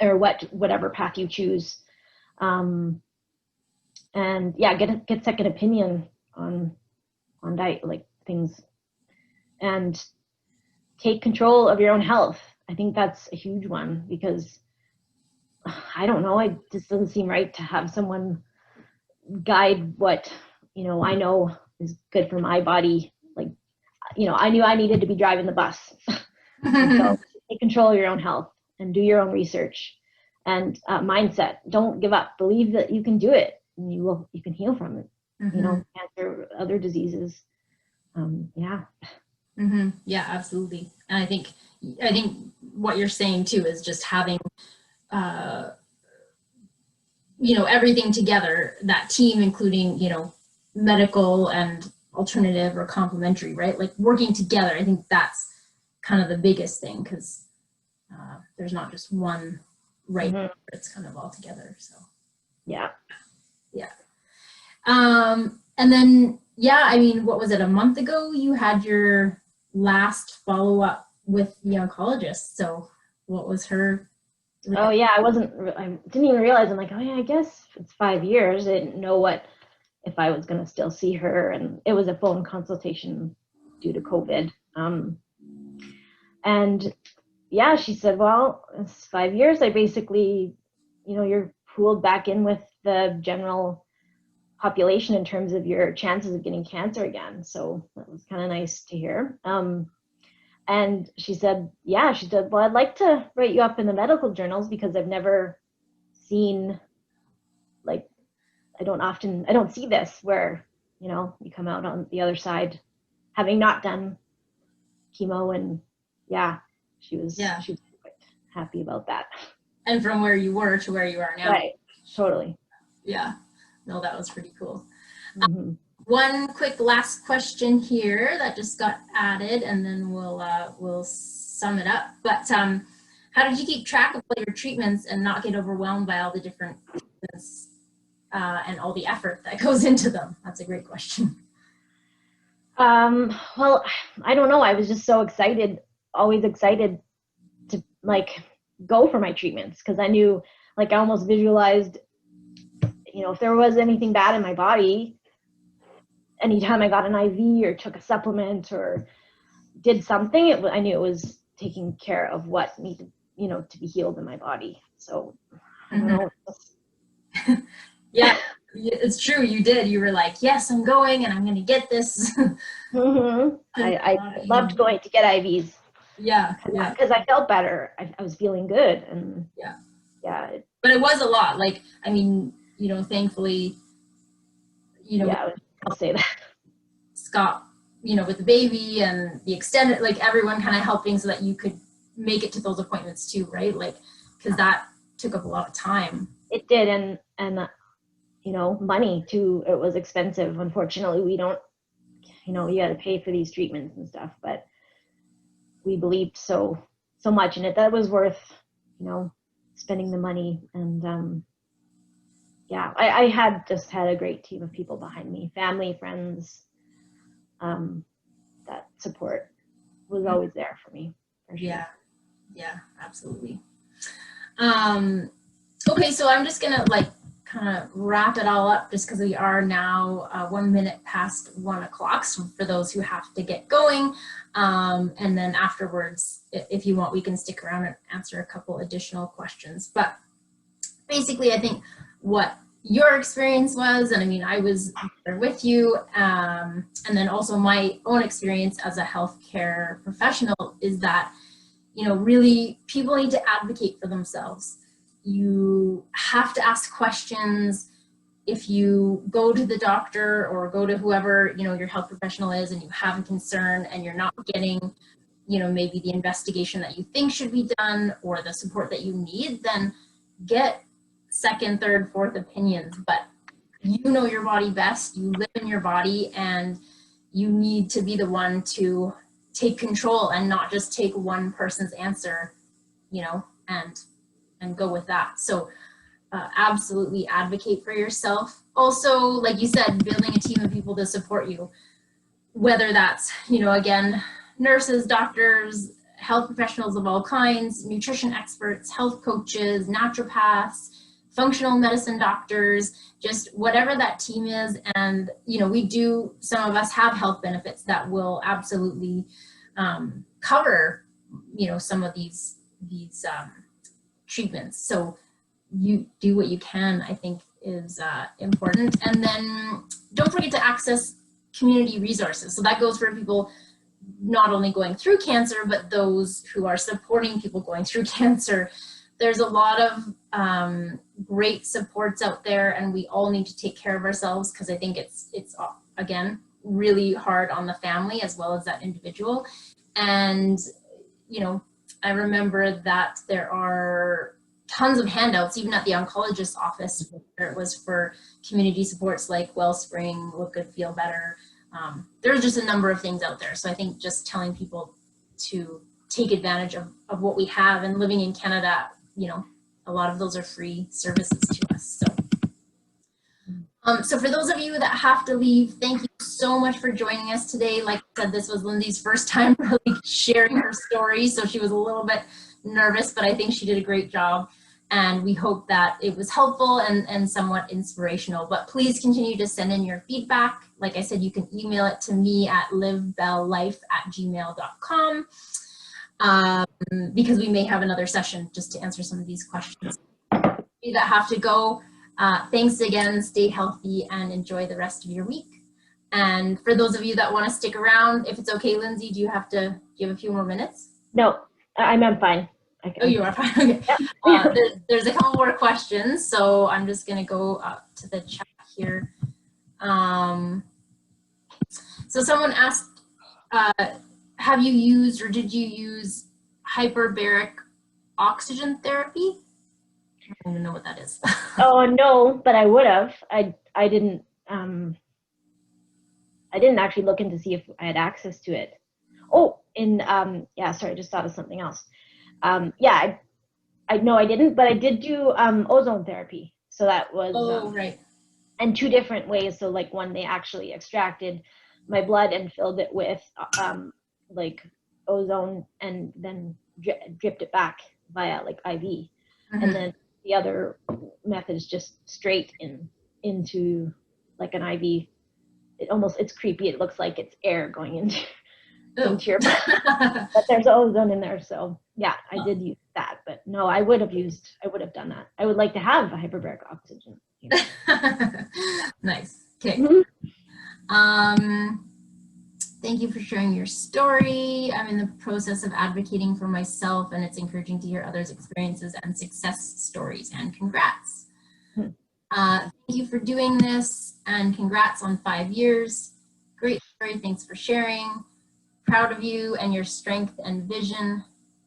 or whatever path you choose. And yeah, get second opinion on diet, like things, and take control of your own health. I think that's a huge one, because I don't know, it just doesn't seem right to have someone guide what, I know is good for my body. Like, I knew I needed to be driving the bus. So take control of your own health and do your own research and mindset. Don't give up. Believe that you can do it, and you can heal from it. Cancer, other diseases. Yeah. Yeah, absolutely. And I think what you're saying too is just having, everything together, that team, including, medical and alternative or complementary, right? Like working together. I think that's kind of the biggest thing, because there's not just one right. It's kind of all together. So yeah. And then what was it, a month ago you had your last follow-up with the oncologist? So what was her? Oh yeah, I didn't even realize. I'm like, oh yeah, I guess it's 5 years. I didn't know if I was going to still see her, and it was a phone consultation due to COVID. And yeah, she said, well, it's 5 years. I basically, you're pooled back in with the general population in terms of your chances of getting cancer again. So that was kind of nice to hear. And she said, well, I'd like to write you up in the medical journals, because I've never seen, like, I don't see this where, you come out on the other side having not done chemo. And yeah, she was quite happy about that. And from where you were to where you are now. Right, totally. Yeah, no, that was pretty cool. One quick last question here that just got added, and then we'll sum it up. But how did you keep track of all your treatments and not get overwhelmed by all the different treatments and all the effort that goes into them? That's a great question. Well, I don't know. I was just so always excited to go for my treatments, because I knew, I almost visualized, if there was anything bad in my body, anytime I got an IV or took a supplement or did something, I knew it was taking care of what needed, to be healed in my body. So I don't know. Yeah, it's true. You did. You were like, yes, I'm going and I'm going to get this. I loved going to get IVs. Yeah. Because I felt better. I was feeling good. And yeah. But it was a lot. Thankfully, yeah, I'll say that. Scott, with the baby and the extended, everyone kind of helping so that you could make it to those appointments too, right? Because that took up a lot of time. It did. And money too. It was expensive. Unfortunately, we don't, you got to pay for these treatments and stuff, but we believed so much in it that it was worth, spending the money. And yeah, I had just had a great team of people behind me, family, friends. That support was always there for me, for sure. Yeah, yeah, absolutely. Okay, so I'm just gonna like kind of wrap it all up just because we are now 1 minute past 1 o'clock. So for those who have to get going, and then afterwards, if you want, we can stick around and answer a couple additional questions. But basically, I think what your experience was, and I mean, I was there with you, and then also my own experience as a healthcare professional is that, you know, really people need to advocate for themselves. You have to ask questions. If you go to the doctor or go to whoever, you know, your health professional is, and you have a concern and you're not getting, you know, maybe the investigation that you think should be done or the support that you need, then get second, third, fourth opinions. But you know your body best, you live in your body, and you need to be the one to take control and not just take one person's answer, you know, and go with that. So absolutely advocate for yourself. Also, like you said, building a team of people to support you, whether that's, you know, again, nurses, doctors, health professionals of all kinds, nutrition experts, health coaches, naturopaths, functional medicine doctors, just whatever that team is. And, you know, we do, some of us have health benefits that will absolutely cover, you know, some of these treatments. So you do what you can, I think is important. And then don't forget to access community resources. So that goes for people not only going through cancer, but those who are supporting people going through cancer. There's a lot of great supports out there, and we all need to take care of ourselves, because I think it's again really hard on the family as well as that individual. And you know, I remember that there are tons of handouts, even at the oncologist's office, where it was for community supports like Wellspring, Look Good, Feel Better. There's just a number of things out there. So I think just telling people to take advantage of what we have, and living in Canada, you know, a lot of those are free services to us. So for those of you that have to leave, thank you so much for joining us today. Like I said, this was Lindsey's first time really sharing her story, so she was a little bit nervous, but I think she did a great job. And we hope that it was helpful and somewhat inspirational. But please continue to send in your feedback. Like I said, you can email it to me at livebelllife@gmail.com, because we may have another session just to answer some of these questions. You that have to go, thanks again, stay healthy, and enjoy the rest of your week. And for those of you that want to stick around, if it's okay, Lindsey, do you have a few more minutes? No, I'm fine. Oh, you are fine. Okay. There's a couple more questions, so I'm just going to go up to the chat here. So someone asked, have you used, or did you use hyperbaric oxygen therapy? I don't even know what that is. Oh no, but I would have. I didn't actually look in to see if I had access to it. Oh, yeah, sorry, I just thought of something else. Yeah, I know I didn't, but I did do ozone therapy. So that was right. And two different ways. So like one, they actually extracted my blood and filled it with like ozone, and then dripped it back via like IV. Mm-hmm. And then the other method is just straight into like an IV. It's creepy. It looks like it's air going into your blood, but there's ozone in there. So yeah, I did use that, but no, I would have done that. I would like to have a hyperbaric oxygen. You know? Nice. Okay. Mm-hmm. Thank you for sharing your story. I'm in the process of advocating for myself, and it's encouraging to hear others' experiences and success stories, and congrats. Mm-hmm. Thank you for doing this, and congrats on 5 years. Great story. Thanks for sharing. Proud of you and your strength and vision.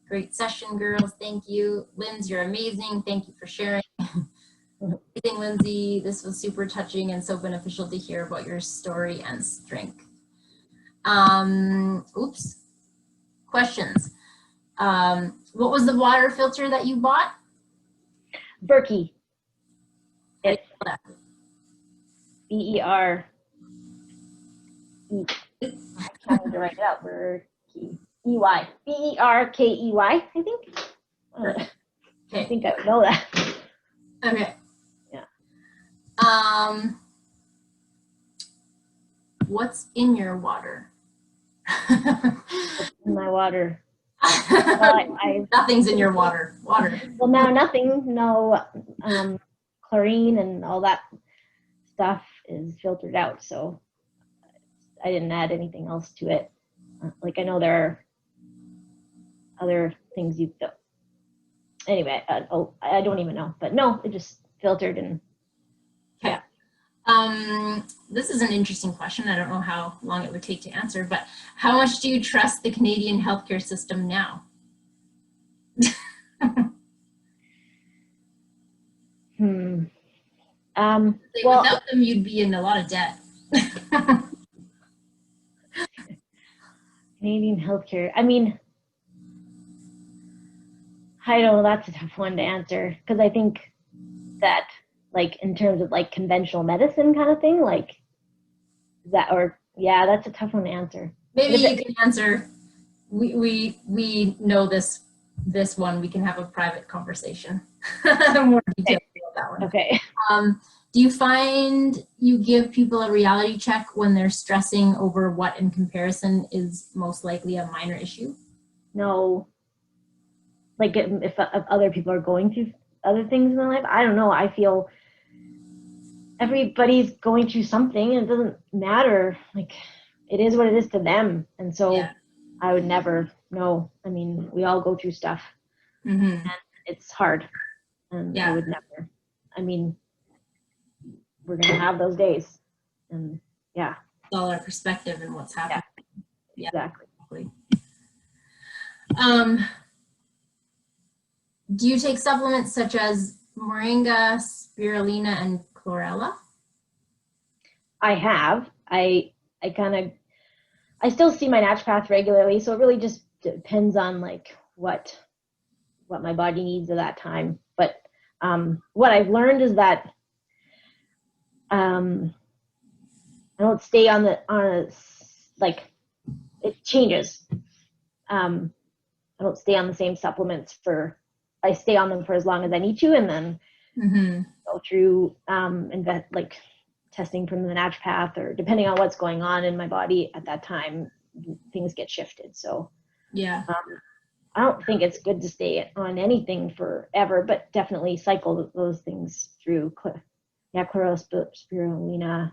Great session, girls. Thank you. Linz, you're amazing. Thank you for sharing. Amazing, Lindsey. This was super touching and so beneficial to hear about your story and strength. Oops. Questions. What was the water filter that you bought? Berkey. It's B-E-R. I'm trying to write it out. E-Y. B-E-R-K-E-Y, I think. Okay. I think I would know that. Okay. Yeah. What's in your water? What's in my water? Nothing's in your water. Water. Well, now nothing. No chlorine and all that stuff is filtered out, so I didn't add anything else to it. Like, I know there are other things you feel. Anyway, I don't even know, but no, it just filtered and okay. This is an interesting question. I don't know how long it would take to answer, but how much do you trust the Canadian healthcare system now? Well, without them, you'd be in a lot of debt. Canadian healthcare. I mean, I know that's a tough one to answer, because I think that, like, in terms of like conventional medicine kind of thing, like that, or yeah, that's a tough one to answer. Maybe you can answer. We know this one. We can have a private conversation. More details about that one. Okay. Do you find you give people a reality check when they're stressing over what in comparison is most likely a minor issue? No. Like, if other people are going through other things in their life, I don't know. I feel everybody's going through something, and it doesn't matter. Like, it is what it is to them. And so yeah. I would never know. I mean, we all go through stuff, and it's hard. And I would never. I mean, we're going to have those days. And yeah. It's all our perspective and what's happening. Yeah, exactly. Do you take supplements such as moringa, spirulina, and chlorella? I have. I still see my naturopath regularly, so it really just depends on like what my body needs at that time. But what I've learned is that I don't stay on like, it changes. I don't stay on the same supplements I stay on them for as long as I need to, and then go through like testing from the naturopath, or depending on what's going on in my body at that time, things get shifted. So yeah, I don't think it's good to stay on anything forever, but definitely cycle those things through. Chlorella, spirulina,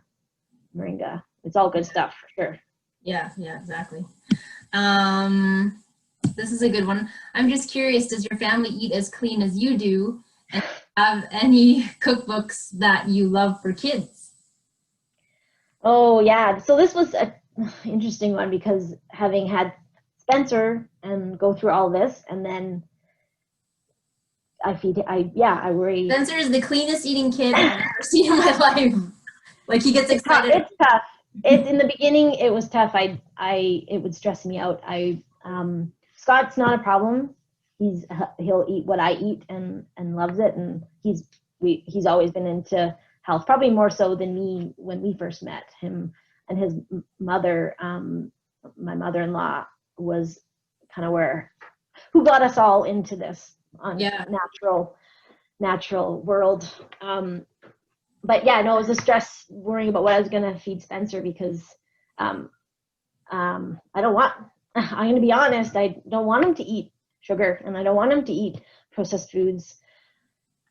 moringa. It's all good stuff for sure. Yeah, exactly. This is a good one. I'm just curious, does your family eat as clean as you do? And have any cookbooks that you love for kids? Oh, yeah. So this was an interesting one, because having had Spencer and go through all this, and then I worry. Spencer is the cleanest eating kid I've ever seen in my life. Like, he gets excited. It's tough. In the beginning, it was tough. It would stress me out. Scott's not a problem. He'll eat what I eat and loves it, and he's always been into health, probably more so than me when we first met. Him and his mother, my mother-in-law, was kind of who got us all into this natural world. But yeah, no, it was a stress worrying about what I was gonna feed Spencer, because I'm going to be honest, I don't want him to eat sugar, and I don't want him to eat processed foods.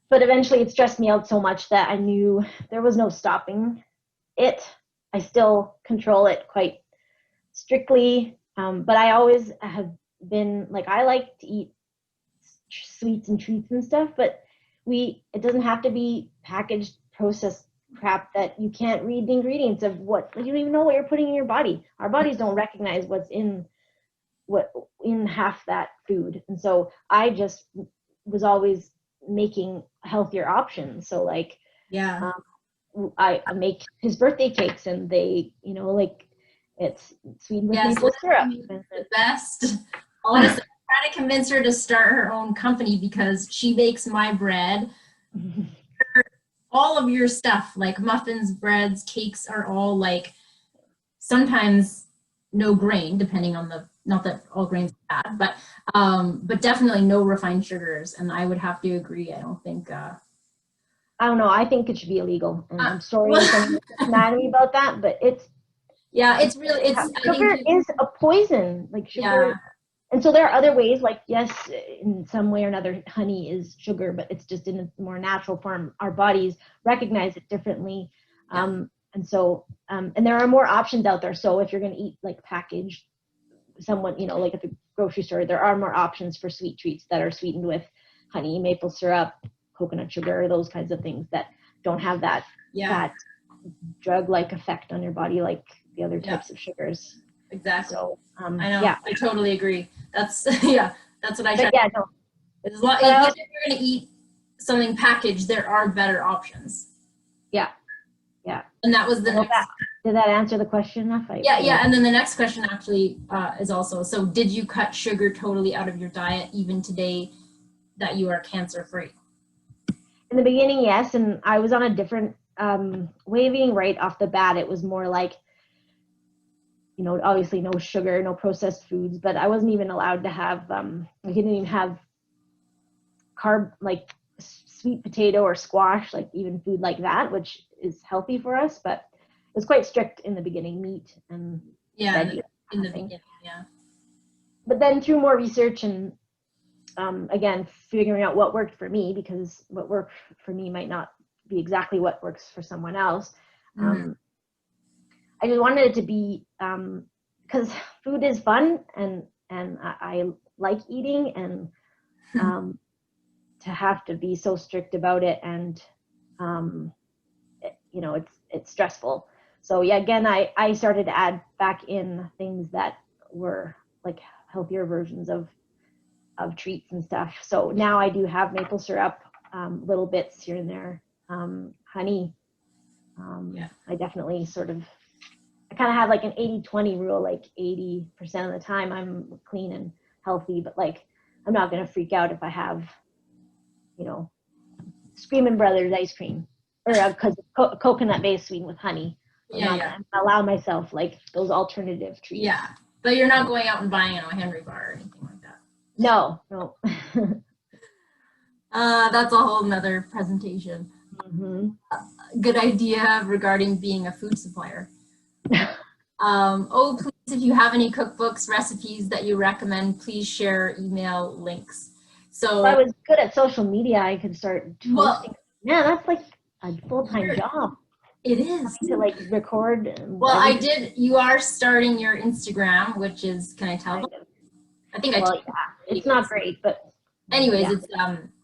But eventually it stressed me out so much that I knew there was no stopping it. I still control it quite strictly, but I always have been, like, I like to eat sweets and treats and stuff, but it doesn't have to be packaged processed crap that you can't read the ingredients of. You don't even know what you're putting in your body. Our bodies don't recognize what's in half that food. And so I just was always making healthier options. So like, I make his birthday cakes, and they, like, it's sweetened with maple syrup. The best. Honestly, I'm trying to convince her to start her own company, because she bakes my bread. all of your stuff, like muffins, breads, cakes, are all like sometimes no grain, depending on the, not that all grains are bad, but definitely no refined sugars. And I would have to agree. I don't think, I don't know. I think it should be illegal. And I'm sorry well, if anyone gets mad at me about that, but yeah, it's really, it's, I sugar think, is a poison. Like sugar. yeah, And so there are other ways, like, yes, in some way or another, honey is sugar, but it's just in a more natural form. Our bodies recognize it differently. yeah. And so, and there are more options out there. So if you're going to eat like packaged, someone, you know, like at the grocery store, there are more options for sweet treats that are sweetened with honey, maple syrup, coconut sugar, those kinds of things that don't have that, that drug-like effect on your body like the other types of sugars. Exactly. So, I know. yeah. I totally agree. That's yeah. That's what I try. But yeah, no. As long, But if you're going to eat something packaged, there are better options. Yeah. Yeah. And that was the next. Did that answer the question enough? Yeah. And then the next question actually is also, so did you cut sugar totally out of your diet even today that you are cancer free? In the beginning, yes. And I was on a different way of eating right off the bat. It was more like, you know, obviously no sugar, no processed foods, but I wasn't even allowed to have, I didn't even have carb, like sweet potato or squash, like even food like that, which is healthy for us, but it was quite strict in the beginning, meat and veggies. In the beginning, yeah. But then through more research and again, figuring out what worked for me, because what worked for me might not be exactly what works for someone else. I just wanted it to be, because food is fun and I like eating, and to have to be so strict about it, and you know, it's stressful. So yeah, again, I started to add back in things that were like healthier versions of treats and stuff. So now I do have maple syrup, little bits here and there, honey. I definitely I kind of have like an 80-20 rule, like 80% of the time I'm clean and healthy, but like I'm not going to freak out if I have, you know, Screamin' Brothers ice cream, or because coconut based sweetened with honey. I'm not going to allow myself like those alternative treats. Yeah, but you're not going out and buying a Henry bar or anything like that. No. That's a whole nother presentation. Good idea regarding being a food supplier. Please, if you have any cookbooks, recipes that you recommend, please share email links. So if I was good at social media, I could start posting. Yeah, that's like a full-time job. It is. To like record. Well, you are starting your Instagram, which is, can I tell them? I think it's not great, but anyways, it's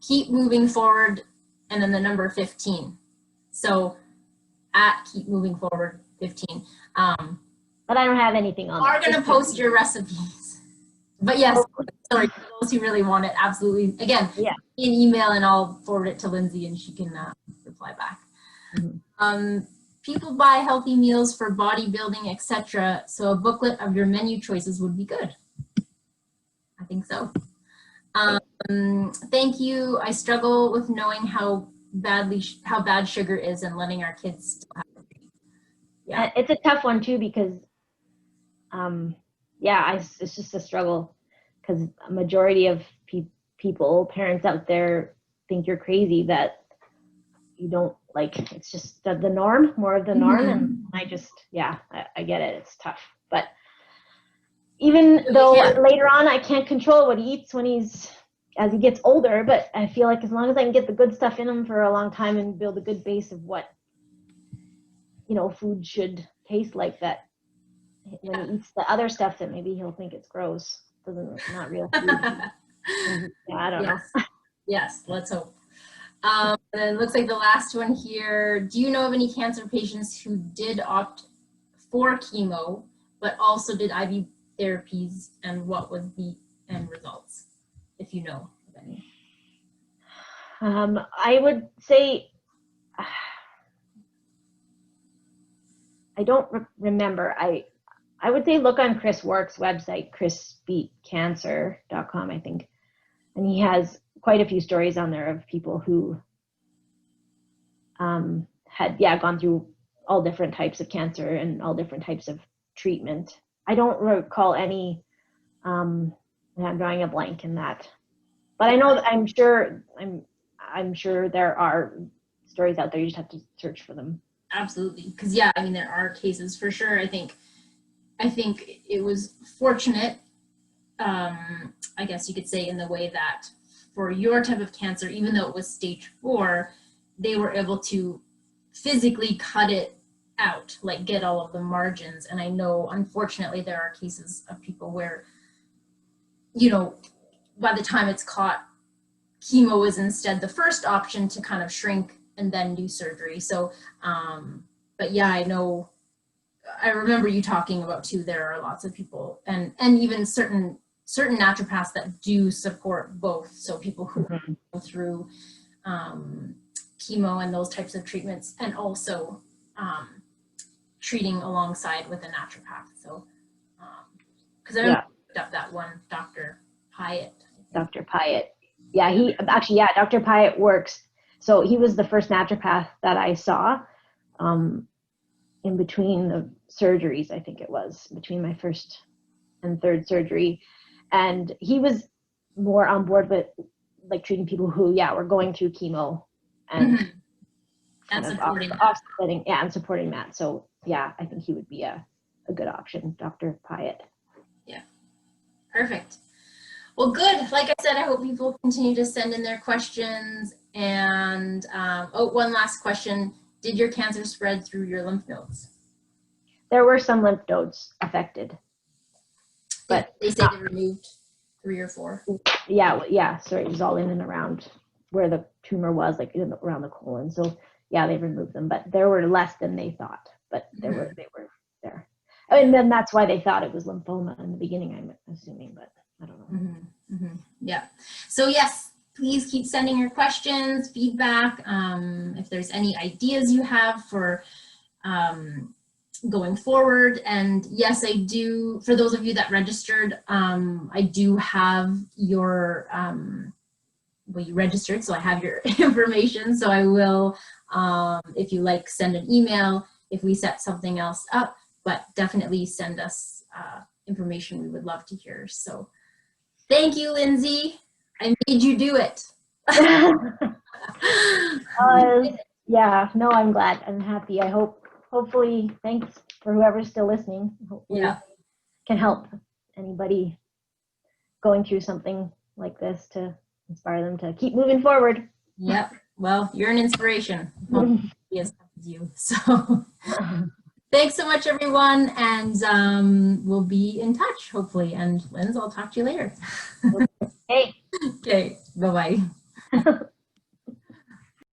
keep moving forward and then the number 15. So at keep moving forward 15. But I don't have anything on. Are going to post your recipes. But yes, sorry, for those who really want it, absolutely. Again, an email and I'll forward it to Lindsey and she can reply back. People buy healthy meals for bodybuilding, etc. So a booklet of your menu choices would be good. I think so. Thank you. I struggle with knowing how bad sugar is and letting our kids still have it. Yeah, it's a tough one too, because it's just a struggle, because a majority of people, parents out there, think you're crazy that you don't like, it's just the norm, more of the norm. And I just, I get it. It's tough. But even though later on I can't control what he eats as he gets older, but I feel like as long as I can get the good stuff in him for a long time and build a good base of what, you know, food should taste like, that when he eats the other stuff that maybe he'll think it's gross, not real food. I don't know. Yes, let's hope. And it looks like the last one here. Do you know of any cancer patients who did opt for chemo, but also did IV therapies, and what was the end results, if you know of any? I would say, I don't remember. I would say look on Chris Work's website, chrisbeatcancer.com, I think. And he has quite a few stories on there of people who, you know, did IV therapies, and it didn't work out. And so, I don't know. I would say look on Chris Work's website, chrisbeatcancer.com, I think. And he has quite a few stories on there of people who, you know, did IV therapies, and it didn't work out. And so, I don't know. I would say look on Chris Work's website, chrisbeatcancer.com, I think. And he has quite a few stories on there of people who had gone through all different types of cancer and all different types of treatment. I don't recall any. I'm drawing a blank in that, but I know that I'm sure there are stories out there. You just have to search for them. Absolutely, because I mean, there are cases for sure. I think it was fortunate, I guess you could say, in the way that for your type of cancer, even though it was stage 4, they were able to physically cut it out, like get all of the margins. And I know, unfortunately, there are cases of people where, by the time it's caught, chemo is instead the first option to kind of shrink and then do surgery. So, but I know, I remember you talking about too, there are lots of people and even certain naturopaths that do support both. So people who go through chemo and those types of treatments, and also treating alongside with a naturopath. So, because I picked up that one, Dr. Pyatt. Dr. Pyatt. Yeah, Dr. Pyatt works. So he was the first naturopath that I saw in between the surgeries, I think it was, between my first and third surgery. And he was more on board with like treating people who, were going through chemo and supporting offsetting, and supporting that. So I think he would be a good option, Dr. Pyatt. Yeah, perfect. Well, good. Like I said, I hope people continue to send in their questions. And one last question: did your cancer spread through your lymph nodes? There were some lymph nodes affected, but they say they removed 3 or 4. Yeah. So it was all in and around where the tumor was, like around the colon. So they removed them, but there were less than they thought. But they were there. And then that's why they thought it was lymphoma in the beginning, I'm assuming, but I don't know. Yeah. So yes, please keep sending your questions, feedback. If there's any ideas you have for going forward. And yes, I do, for those of you that registered, I do have your, you registered, so I have your information. So I will, if you like, send an email if we set something else up, but definitely send us information. We would love to hear. So thank you, Lindsey. I made you do it. I'm glad. I'm happy. Hopefully, thanks for whoever's still listening. Hopefully can help anybody going through something like this to inspire them to keep moving forward. Yep. Well, you're an inspiration. Yes, you. So thanks so much, everyone. And we'll be in touch, hopefully. And Linz, I'll talk to you later. Hey. Okay. Bye-bye.